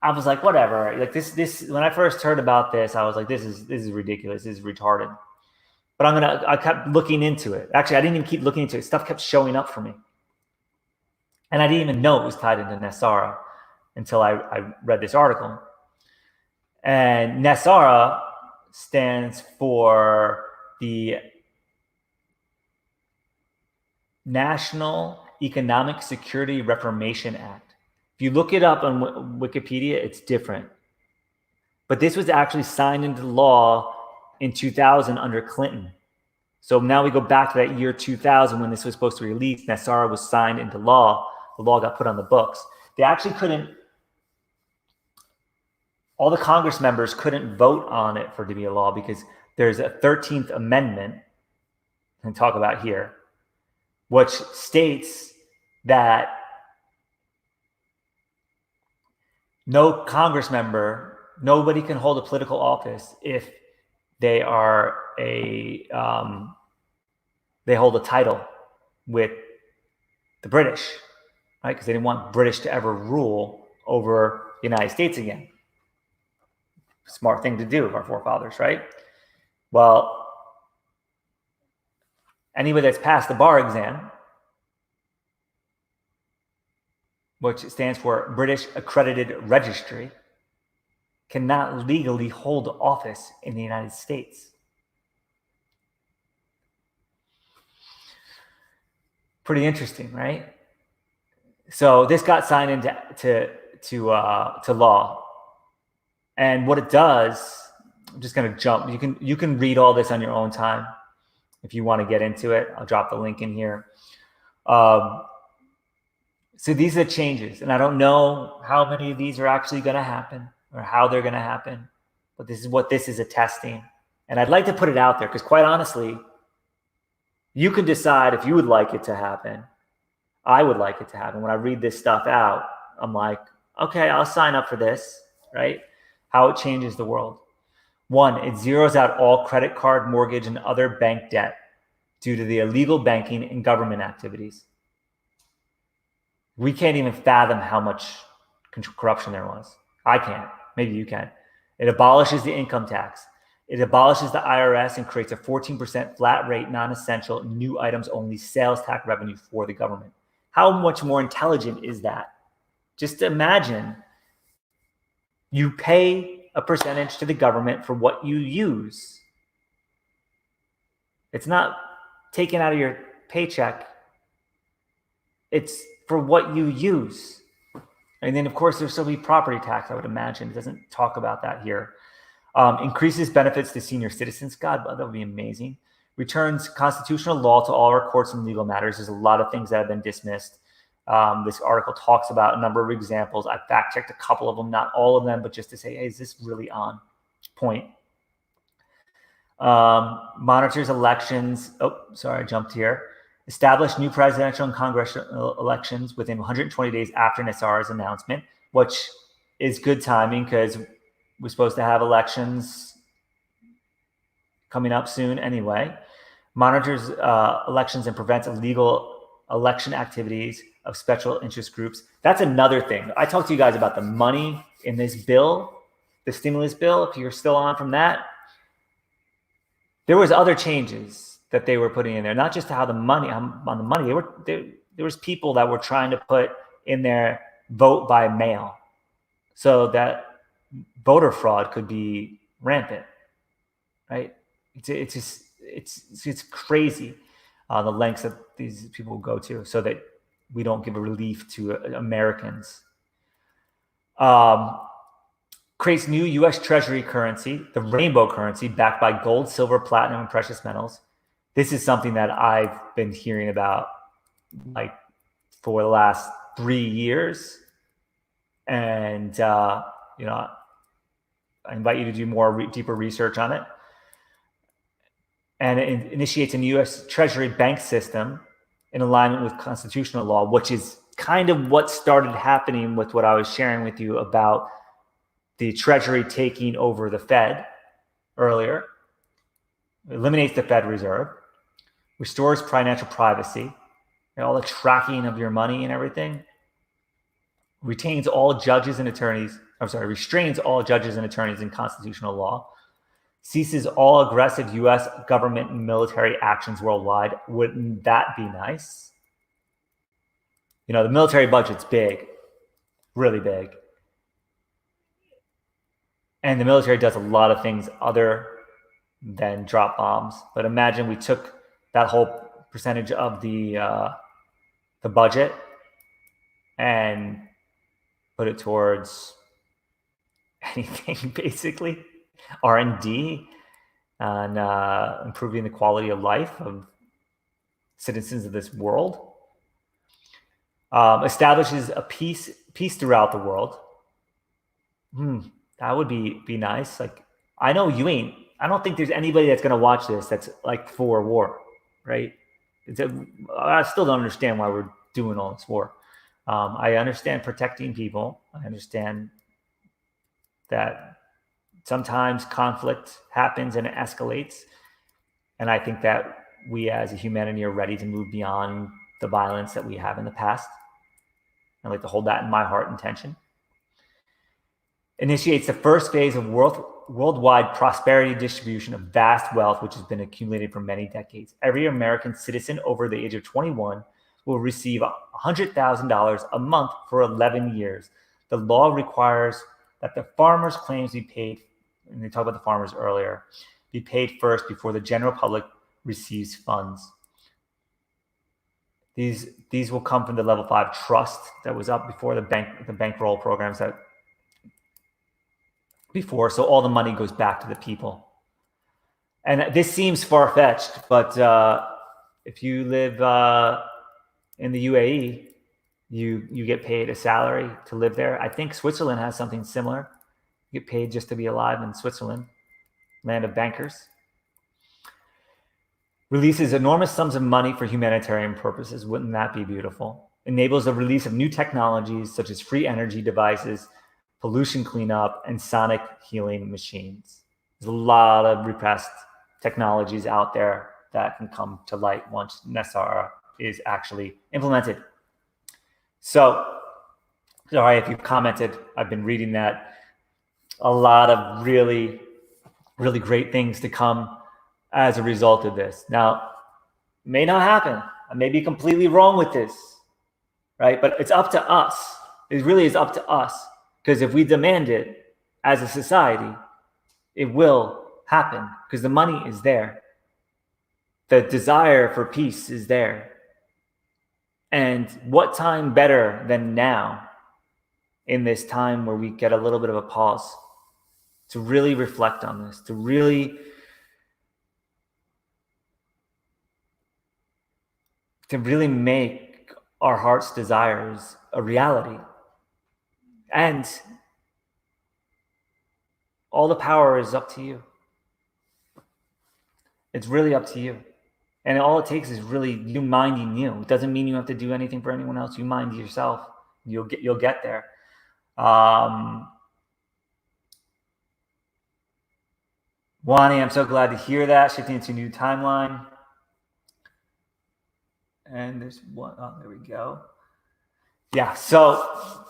I was like, whatever. Like this when I first heard about this, I was like, this is ridiculous. This is retarded. But I kept looking into it. Actually, I didn't even keep looking into it. Stuff kept showing up for me. And I didn't even know it was tied into NESARA until I read this article. And NESARA stands for the National Economic Security Reformation Act. If you look it up on Wikipedia, it's different. But this was actually signed into law in 2000 under Clinton. So now we go back to that year 2000 when this was supposed to be released. NESARA was signed into law. The law got put on the books. They actually couldn't, all the Congress members couldn't vote on it for it to be a law because there's a 13th Amendment, I'm talk about here, which states that no Congress member, nobody can hold a political office if they are they hold a title with the British, right? Because they didn't want British to ever rule over the United States again. Smart thing to do of our forefathers, right? Well, anybody that's passed the bar exam, which stands for British Accredited Registry, cannot legally hold office in the United States. Pretty interesting, right? So this got signed into law, and what it does, I'm just going to jump. You can read all this on your own time if you want to get into it. I'll drop the link in here. So these are the changes, and I don't know how many of these are actually going to happen or how they're going to happen, but this is what this is attesting. And I'd like to put it out there because, quite honestly, you can decide if you would like it to happen. I would like it to happen. When I read this stuff out, I'm like, okay, I'll sign up for this, right? How it changes the world. 1, it zeroes out all credit card, mortgage, and other bank debt due to the illegal banking and government activities. We can't even fathom how much corruption there was. I can't. Maybe you can. It abolishes the income tax. It abolishes the IRS and creates a 14% flat rate, non-essential, new items only sales tax revenue for the government. How much more intelligent is that? Just imagine you pay a percentage to the government for what you use. It's not taken out of your paycheck. It's for what you use. And then, of course, there's still be property tax, I would imagine. It doesn't talk about that here. Increases benefits to senior citizens. God, that would be amazing. Returns constitutional law to all our courts and legal matters. There's a lot of things that have been dismissed. This article talks about a number of examples. I fact-checked a couple of them, not all of them, but just to say, hey, is this really on point? Monitors elections. Oh, sorry, I jumped here. Establish new presidential and congressional elections within 120 days after Nassar's announcement, which is good timing because we're supposed to have elections coming up soon anyway. Monitors elections and prevents illegal election activities of special interest groups. That's another thing. I talked to you guys about the money in this bill, the stimulus bill. If you're still on from that, there was other changes that they were putting in there, not just how the money on the money. There was people that were trying to put in there vote by mail, so that voter fraud could be rampant. Right? It's crazy the lengths that these people go to, so that we don't give a relief to Americans. Creates new U.S. Treasury currency, the rainbow currency, backed by gold, silver, platinum, and precious metals. This is something that I've been hearing about like for the last 3 years. And, I invite you to do more deeper research on it. And it initiates a U.S. Treasury bank system in alignment with constitutional law, which is kind of what started happening with what I was sharing with you about the Treasury taking over the Fed earlier. It eliminates the Fed Reserve, restores financial privacy, and all the tracking of your money and everything, restrains all judges and attorneys in constitutional law, ceases all aggressive U.S. government and military actions worldwide. Wouldn't that be nice? The military budget's big, really big. And the military does a lot of things other than drop bombs. But imagine we took that whole percentage of the budget and put it towards anything, basically. R&D and improving the quality of life of citizens of this world. Establishes a peace throughout the world. That would be nice. Like, I know you ain't. I don't think there's anybody that's going to watch this that's like for war, right? I still don't understand why we're doing all this war. I understand protecting people. I understand that sometimes conflict happens and it escalates. And I think that we as a humanity are ready to move beyond the violence that we have in the past. I like to hold that in my heart and tension. Initiates the first phase of worldwide prosperity distribution of vast wealth, which has been accumulated for many decades. Every American citizen over the age of 21 will receive $100,000 a month for 11 years. The law requires that the farmers' claims be paid, and they talked about the farmers earlier, be paid first before the general public receives funds. These will come from the level 5 trust that was up before the bankroll programs that before, so all the money goes back to the people. And this seems far-fetched, but if you live in the UAE, you get paid a salary to live there. I think Switzerland has something similar. You get paid just to be alive in Switzerland, land of bankers. Releases enormous sums of money for humanitarian purposes. Wouldn't that be beautiful? Enables the release of new technologies such as free energy devices, pollution cleanup, and sonic healing machines. There's a lot of repressed technologies out there that can come to light once Nassar is actually implemented. So, sorry if you've commented. I've been reading that. A lot of really, really great things to come as a result of this. Now, it may not happen. I may be completely wrong with this, right? But it's up to us. It really is up to us. Because if we demand it as a society, it will happen because the money is there. the desire for peace is there. And what time better than now, in this time where we get a little bit of a pause, to really reflect on this, to really make our heart's desires a reality. And all the power is up to you. It's really up to you. And all it takes is really you minding you. It doesn't mean you have to do anything for anyone else. You mind yourself. You'll get there. Wani, I'm so glad to hear that. Shifting into a new timeline. And there's one. Oh, there we go. Yeah. So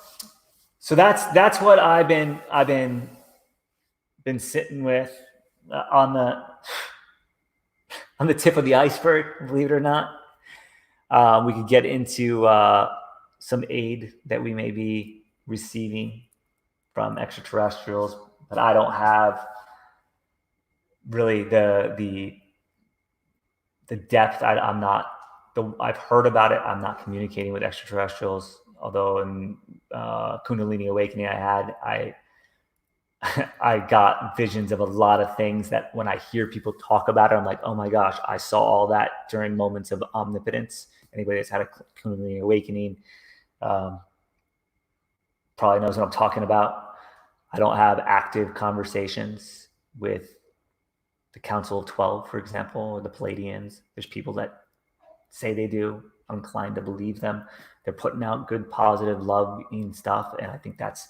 that's what I've been sitting with on the tip of the iceberg. Believe it or not, we could get into some aid that we may be receiving from extraterrestrials, but I don't have really the depth. I'm not. I've heard about it. I'm not communicating with extraterrestrials. Although in Kundalini Awakening, I got visions of a lot of things that when I hear people talk about it, I'm like, oh my gosh, I saw all that during moments of omnipotence. Anybody that's had a Kundalini Awakening probably knows what I'm talking about. I don't have active conversations with the Council of 12, for example, or the Palladians. There's people that say they do. I'm inclined to believe them. They're putting out good, positive, loving stuff, and I think that's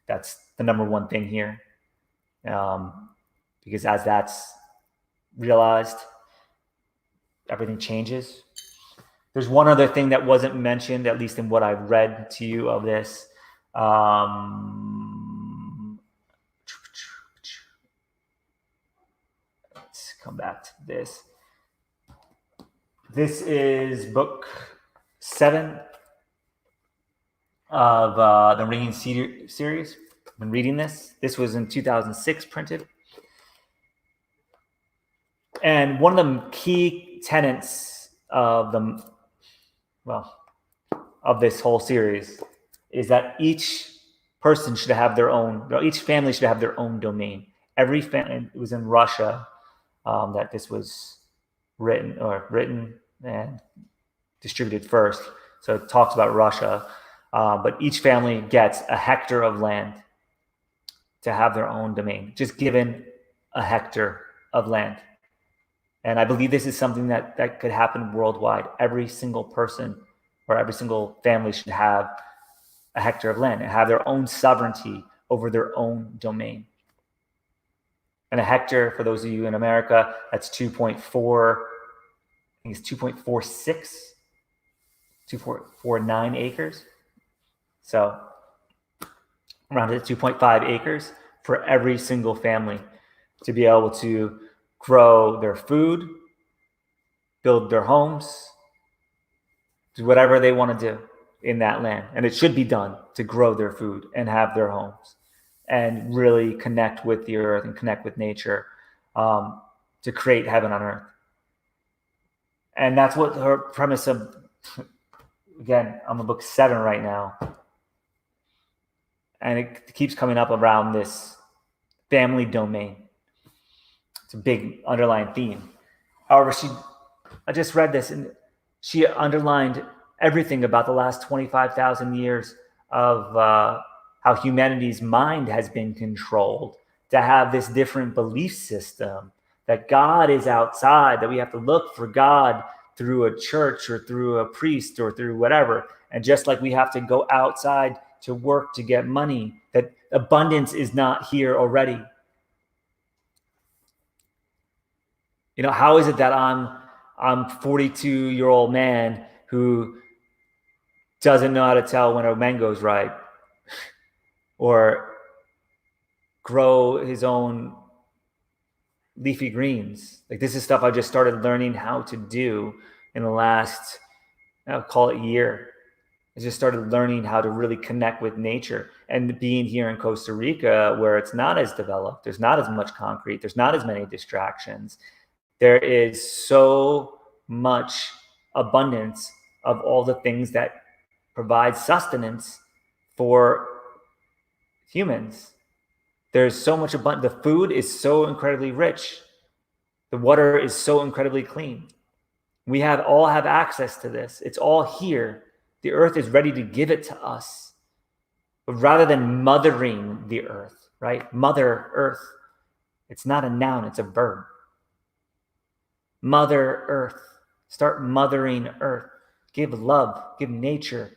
the number one thing here. Because as that's realized, everything changes. There's one other thing that wasn't mentioned, at least in what I've read to you of this. Let's come back to this. This is book 7 of the Ringing series. I've been reading this. This was in 2006 printed. And one of the key tenets of this whole series is that each person should have their own, each family should have their own domain. Every family, it was in Russia that this was written and distributed first. So it talks about Russia, but each family gets a hectare of land to have their own domain, just given a hectare of land. And I believe this is something that could happen worldwide. Every single person or every single family should have a hectare of land and have their own sovereignty over their own domain. And a hectare, for those of you in America, that's 2.4, I think it's 2.49 acres. So around 2.5 acres for every single family to be able to grow their food, build their homes, do whatever they want to do in that land. And it should be done to grow their food and have their homes and really connect with the earth and connect with nature to create heaven on earth. And that's what her premise of, again, I'm on book 7 right now. And it keeps coming up around this family domain. It's a big underlying theme. However, I just read this and she underlined everything about the last 25,000 years of how humanity's mind has been controlled to have this different belief system, that God is outside, that we have to look for God through a church or through a priest or through whatever. And just like we have to go outside to work to get money, that abundance is not here already. You know, how is it that I'm 42-year-old man who doesn't know how to tell when a mango's ripe or grow his own leafy greens? Like, this is stuff I just started learning how to do in the last, I'll call it year. I just started learning how to really connect with nature. And being here in Costa Rica, where it's not as developed, there's not as much concrete, there's not as many distractions. There is so much abundance of all the things that provide sustenance for humans. There's so much abundance. The food is so incredibly rich. The water is so incredibly clean. We all have access to this. It's all here. The earth is ready to give it to us. But rather than mothering the earth, right? Mother Earth. It's not a noun, it's a verb. Mother Earth. Start mothering Earth. Give love, give nature,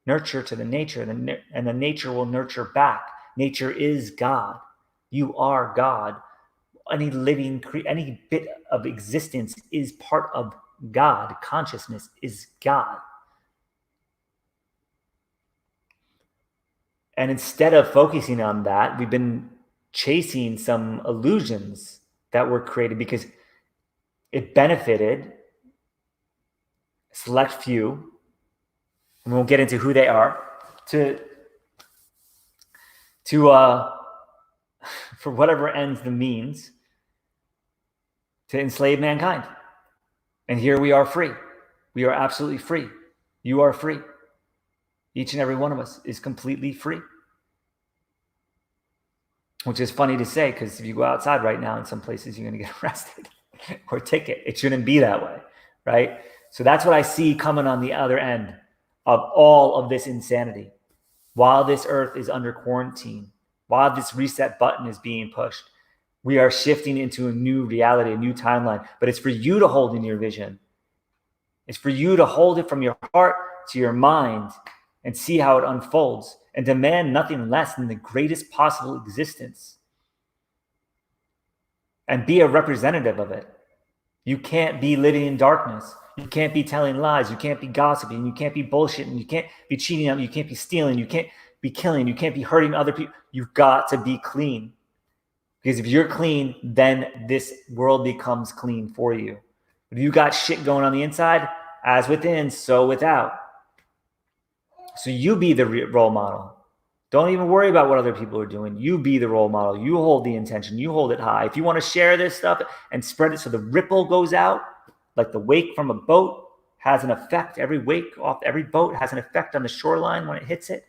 nurture to the nature, and the nature will nurture back. Nature is God. You are God. Any bit of existence is part of God. Consciousness is God. And instead of focusing on that, we've been chasing some illusions that were created because it benefited a select few, and we won't get into who they are, to for whatever ends the means, to enslave mankind. And here we are free. We are absolutely free. You are free. Each and every one of us is completely free. Which is funny to say, because if you go outside right now in some places, you're going to get arrested or a ticket. It shouldn't be that way, right? So that's what I see coming on the other end of all of this insanity. While this earth is under quarantine, while this reset button is being pushed, we are shifting into a new reality, a new timeline. But it's for you to hold in your vision. It's for you to hold it from your heart to your mind and see how it unfolds and demand nothing less than the greatest possible existence and be a representative of it. You can't be living in darkness. You can't be telling lies. You can't be gossiping. You can't be bullshitting. You can't be cheating on. You can't be stealing. You can't be killing. You can't be hurting other people. You've got to be clean. Because if you're clean, then this world becomes clean for you. If you got shit going on the inside, as within, so without. So you be the role model. Don't even worry about what other people are doing. You be the role model. You hold the intention. You hold it high. If you want to share this stuff and spread it so the ripple goes out, like the wake from a boat has an effect. Every wake off every boat has an effect on the shoreline when it hits it.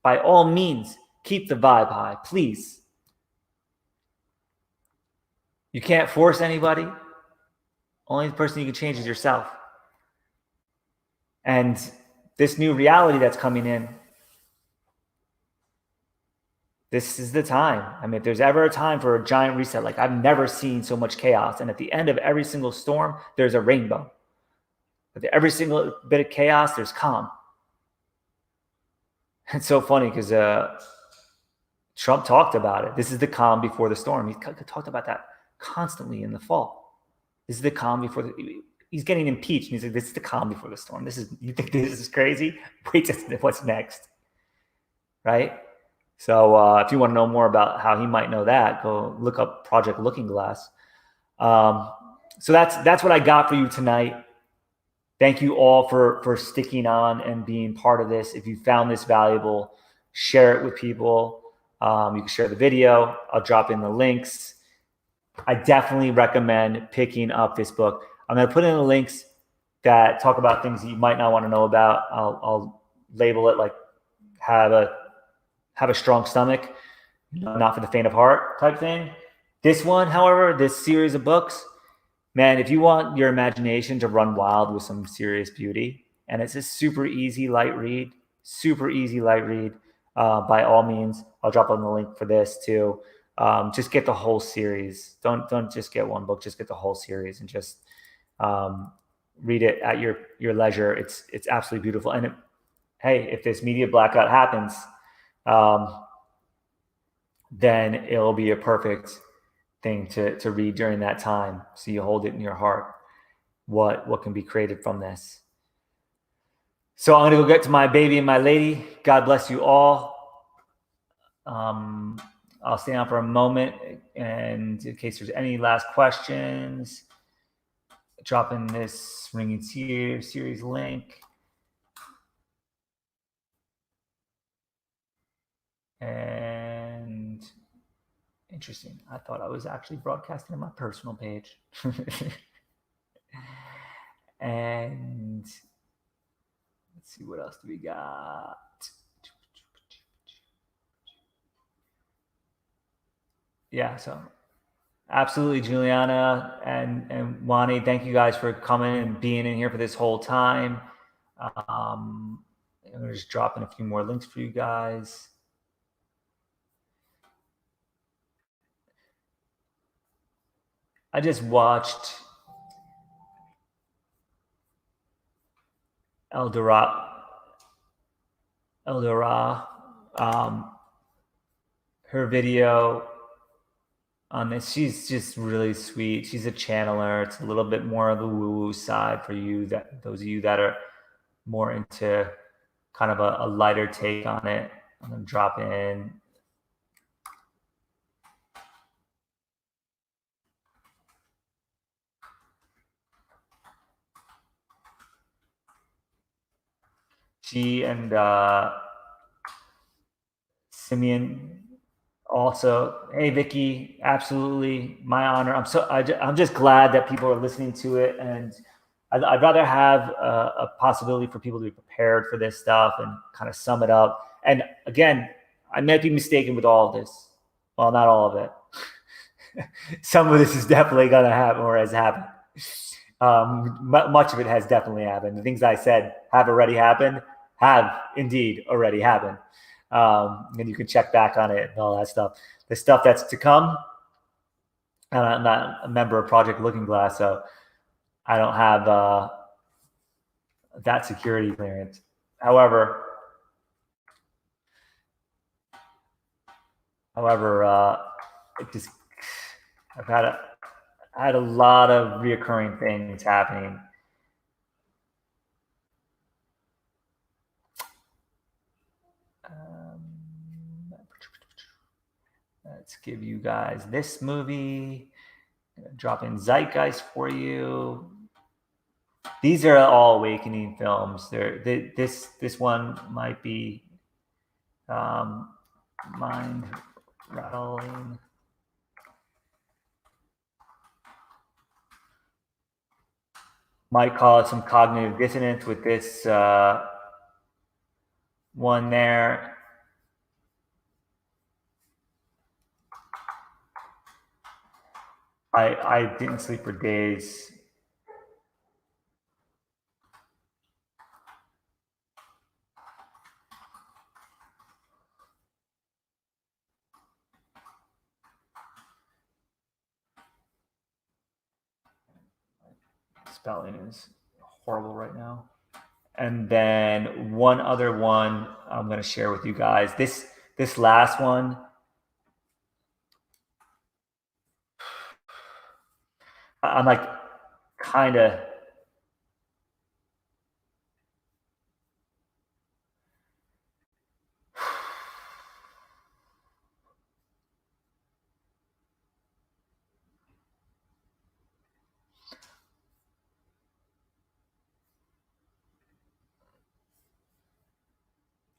By all means, keep the vibe high, please. You can't force anybody. Only the person you can change is yourself. And this new reality that's coming in, this is the time. I mean, if there's ever a time for a giant reset, like I've never seen so much chaos. And at the end of every single storm, there's a rainbow. At every single bit of chaos, there's calm. It's so funny because Trump talked about it. This is the calm before the storm. He talked about that constantly in the fall. This is the calm before he's getting impeached. And he's like, this is the calm before the storm. You think this is crazy? Wait to see what's next. Right? So if you want to know more about how he might know that, go look up Project Looking Glass. So that's what I got for you tonight. Thank you all for sticking on and being part of this. If you found this valuable, share it with people. You can share the video. I'll drop in the links. I definitely recommend picking up this book. I'm going to put in the links that talk about things that you might not want to know about. I'll label it like have a strong stomach, not for the faint of heart type thing. This one, however, this series of books, man, if you want your imagination to run wild with some serious beauty, and it's a super easy, light read, by all means, I'll drop on the link for this too. Just get the whole series. Don't just get one book, just get the whole series and just read it at your leisure. It's absolutely beautiful. And hey, if this media blackout happens, then it'll be a perfect thing to read during that time. So you hold it in your heart, what can be created from this. So I'm going to go get to my baby and my lady. God bless you all. I'll stay on for a moment, and in case there's any last questions, drop in this Ringing series link. And Interesting. I thought I was actually broadcasting on my personal page. And let's see, what else do we got? Yeah, so absolutely, Juliana and Wani, thank you guys for coming and being in here for this whole time. I'm gonna just drop in a few more links for you guys. I just watched Eldora, her video on this. She's just really sweet. She's a channeler. It's a little bit more of the woo-woo side for you, that those of you that are more into kind of a lighter take on it. I'm gonna drop in. She and Simeon also. Hey, Vicky, absolutely my honor. I'm just glad that people are listening to it, and I'd rather have a possibility for people to be prepared for this stuff and kind of sum it up. And again, I might be mistaken with all of this. Well, not all of it. Some of this is definitely going to happen or has happened. Much of it has definitely happened. The things I said have already happened, have indeed already happened. And you can check back on it and all that stuff. The stuff that's to come, I'm not a member of Project Looking Glass, so I don't have that security clearance. However, it just I've had a lot of reoccurring things happening. Let's give you guys this movie. Drop in Zeitgeist for you. These are all awakening films. This one might be mind rattling. Might call it some cognitive dissonance with this one there. I didn't sleep for days. Spelling is horrible right now. And then one other one I'm going to share with you guys. This last one, I'm like kind of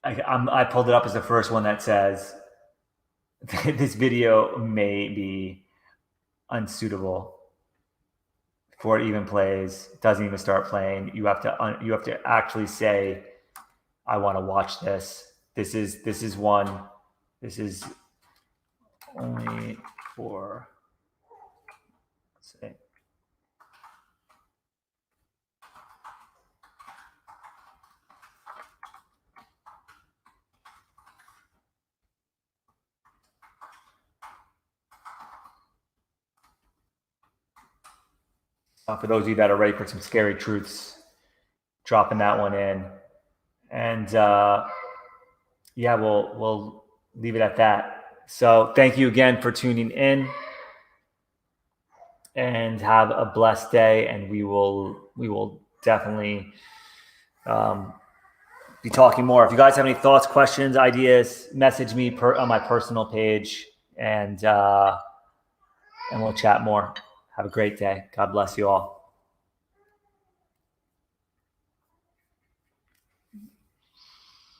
I pulled it up as the first one that says this video may be unsuitable before it even plays. Doesn't even start playing. You have to actually say, I want to watch this. This is one. This is only for, let's see. For those of you that are ready for some scary truths, dropping that one in. And yeah, we'll leave it at that. So thank you again for tuning in, and have a blessed day. And we will definitely be talking more. If you guys have any thoughts, questions, ideas, message me on my personal page, and we'll chat more. Have a great day. God bless you all.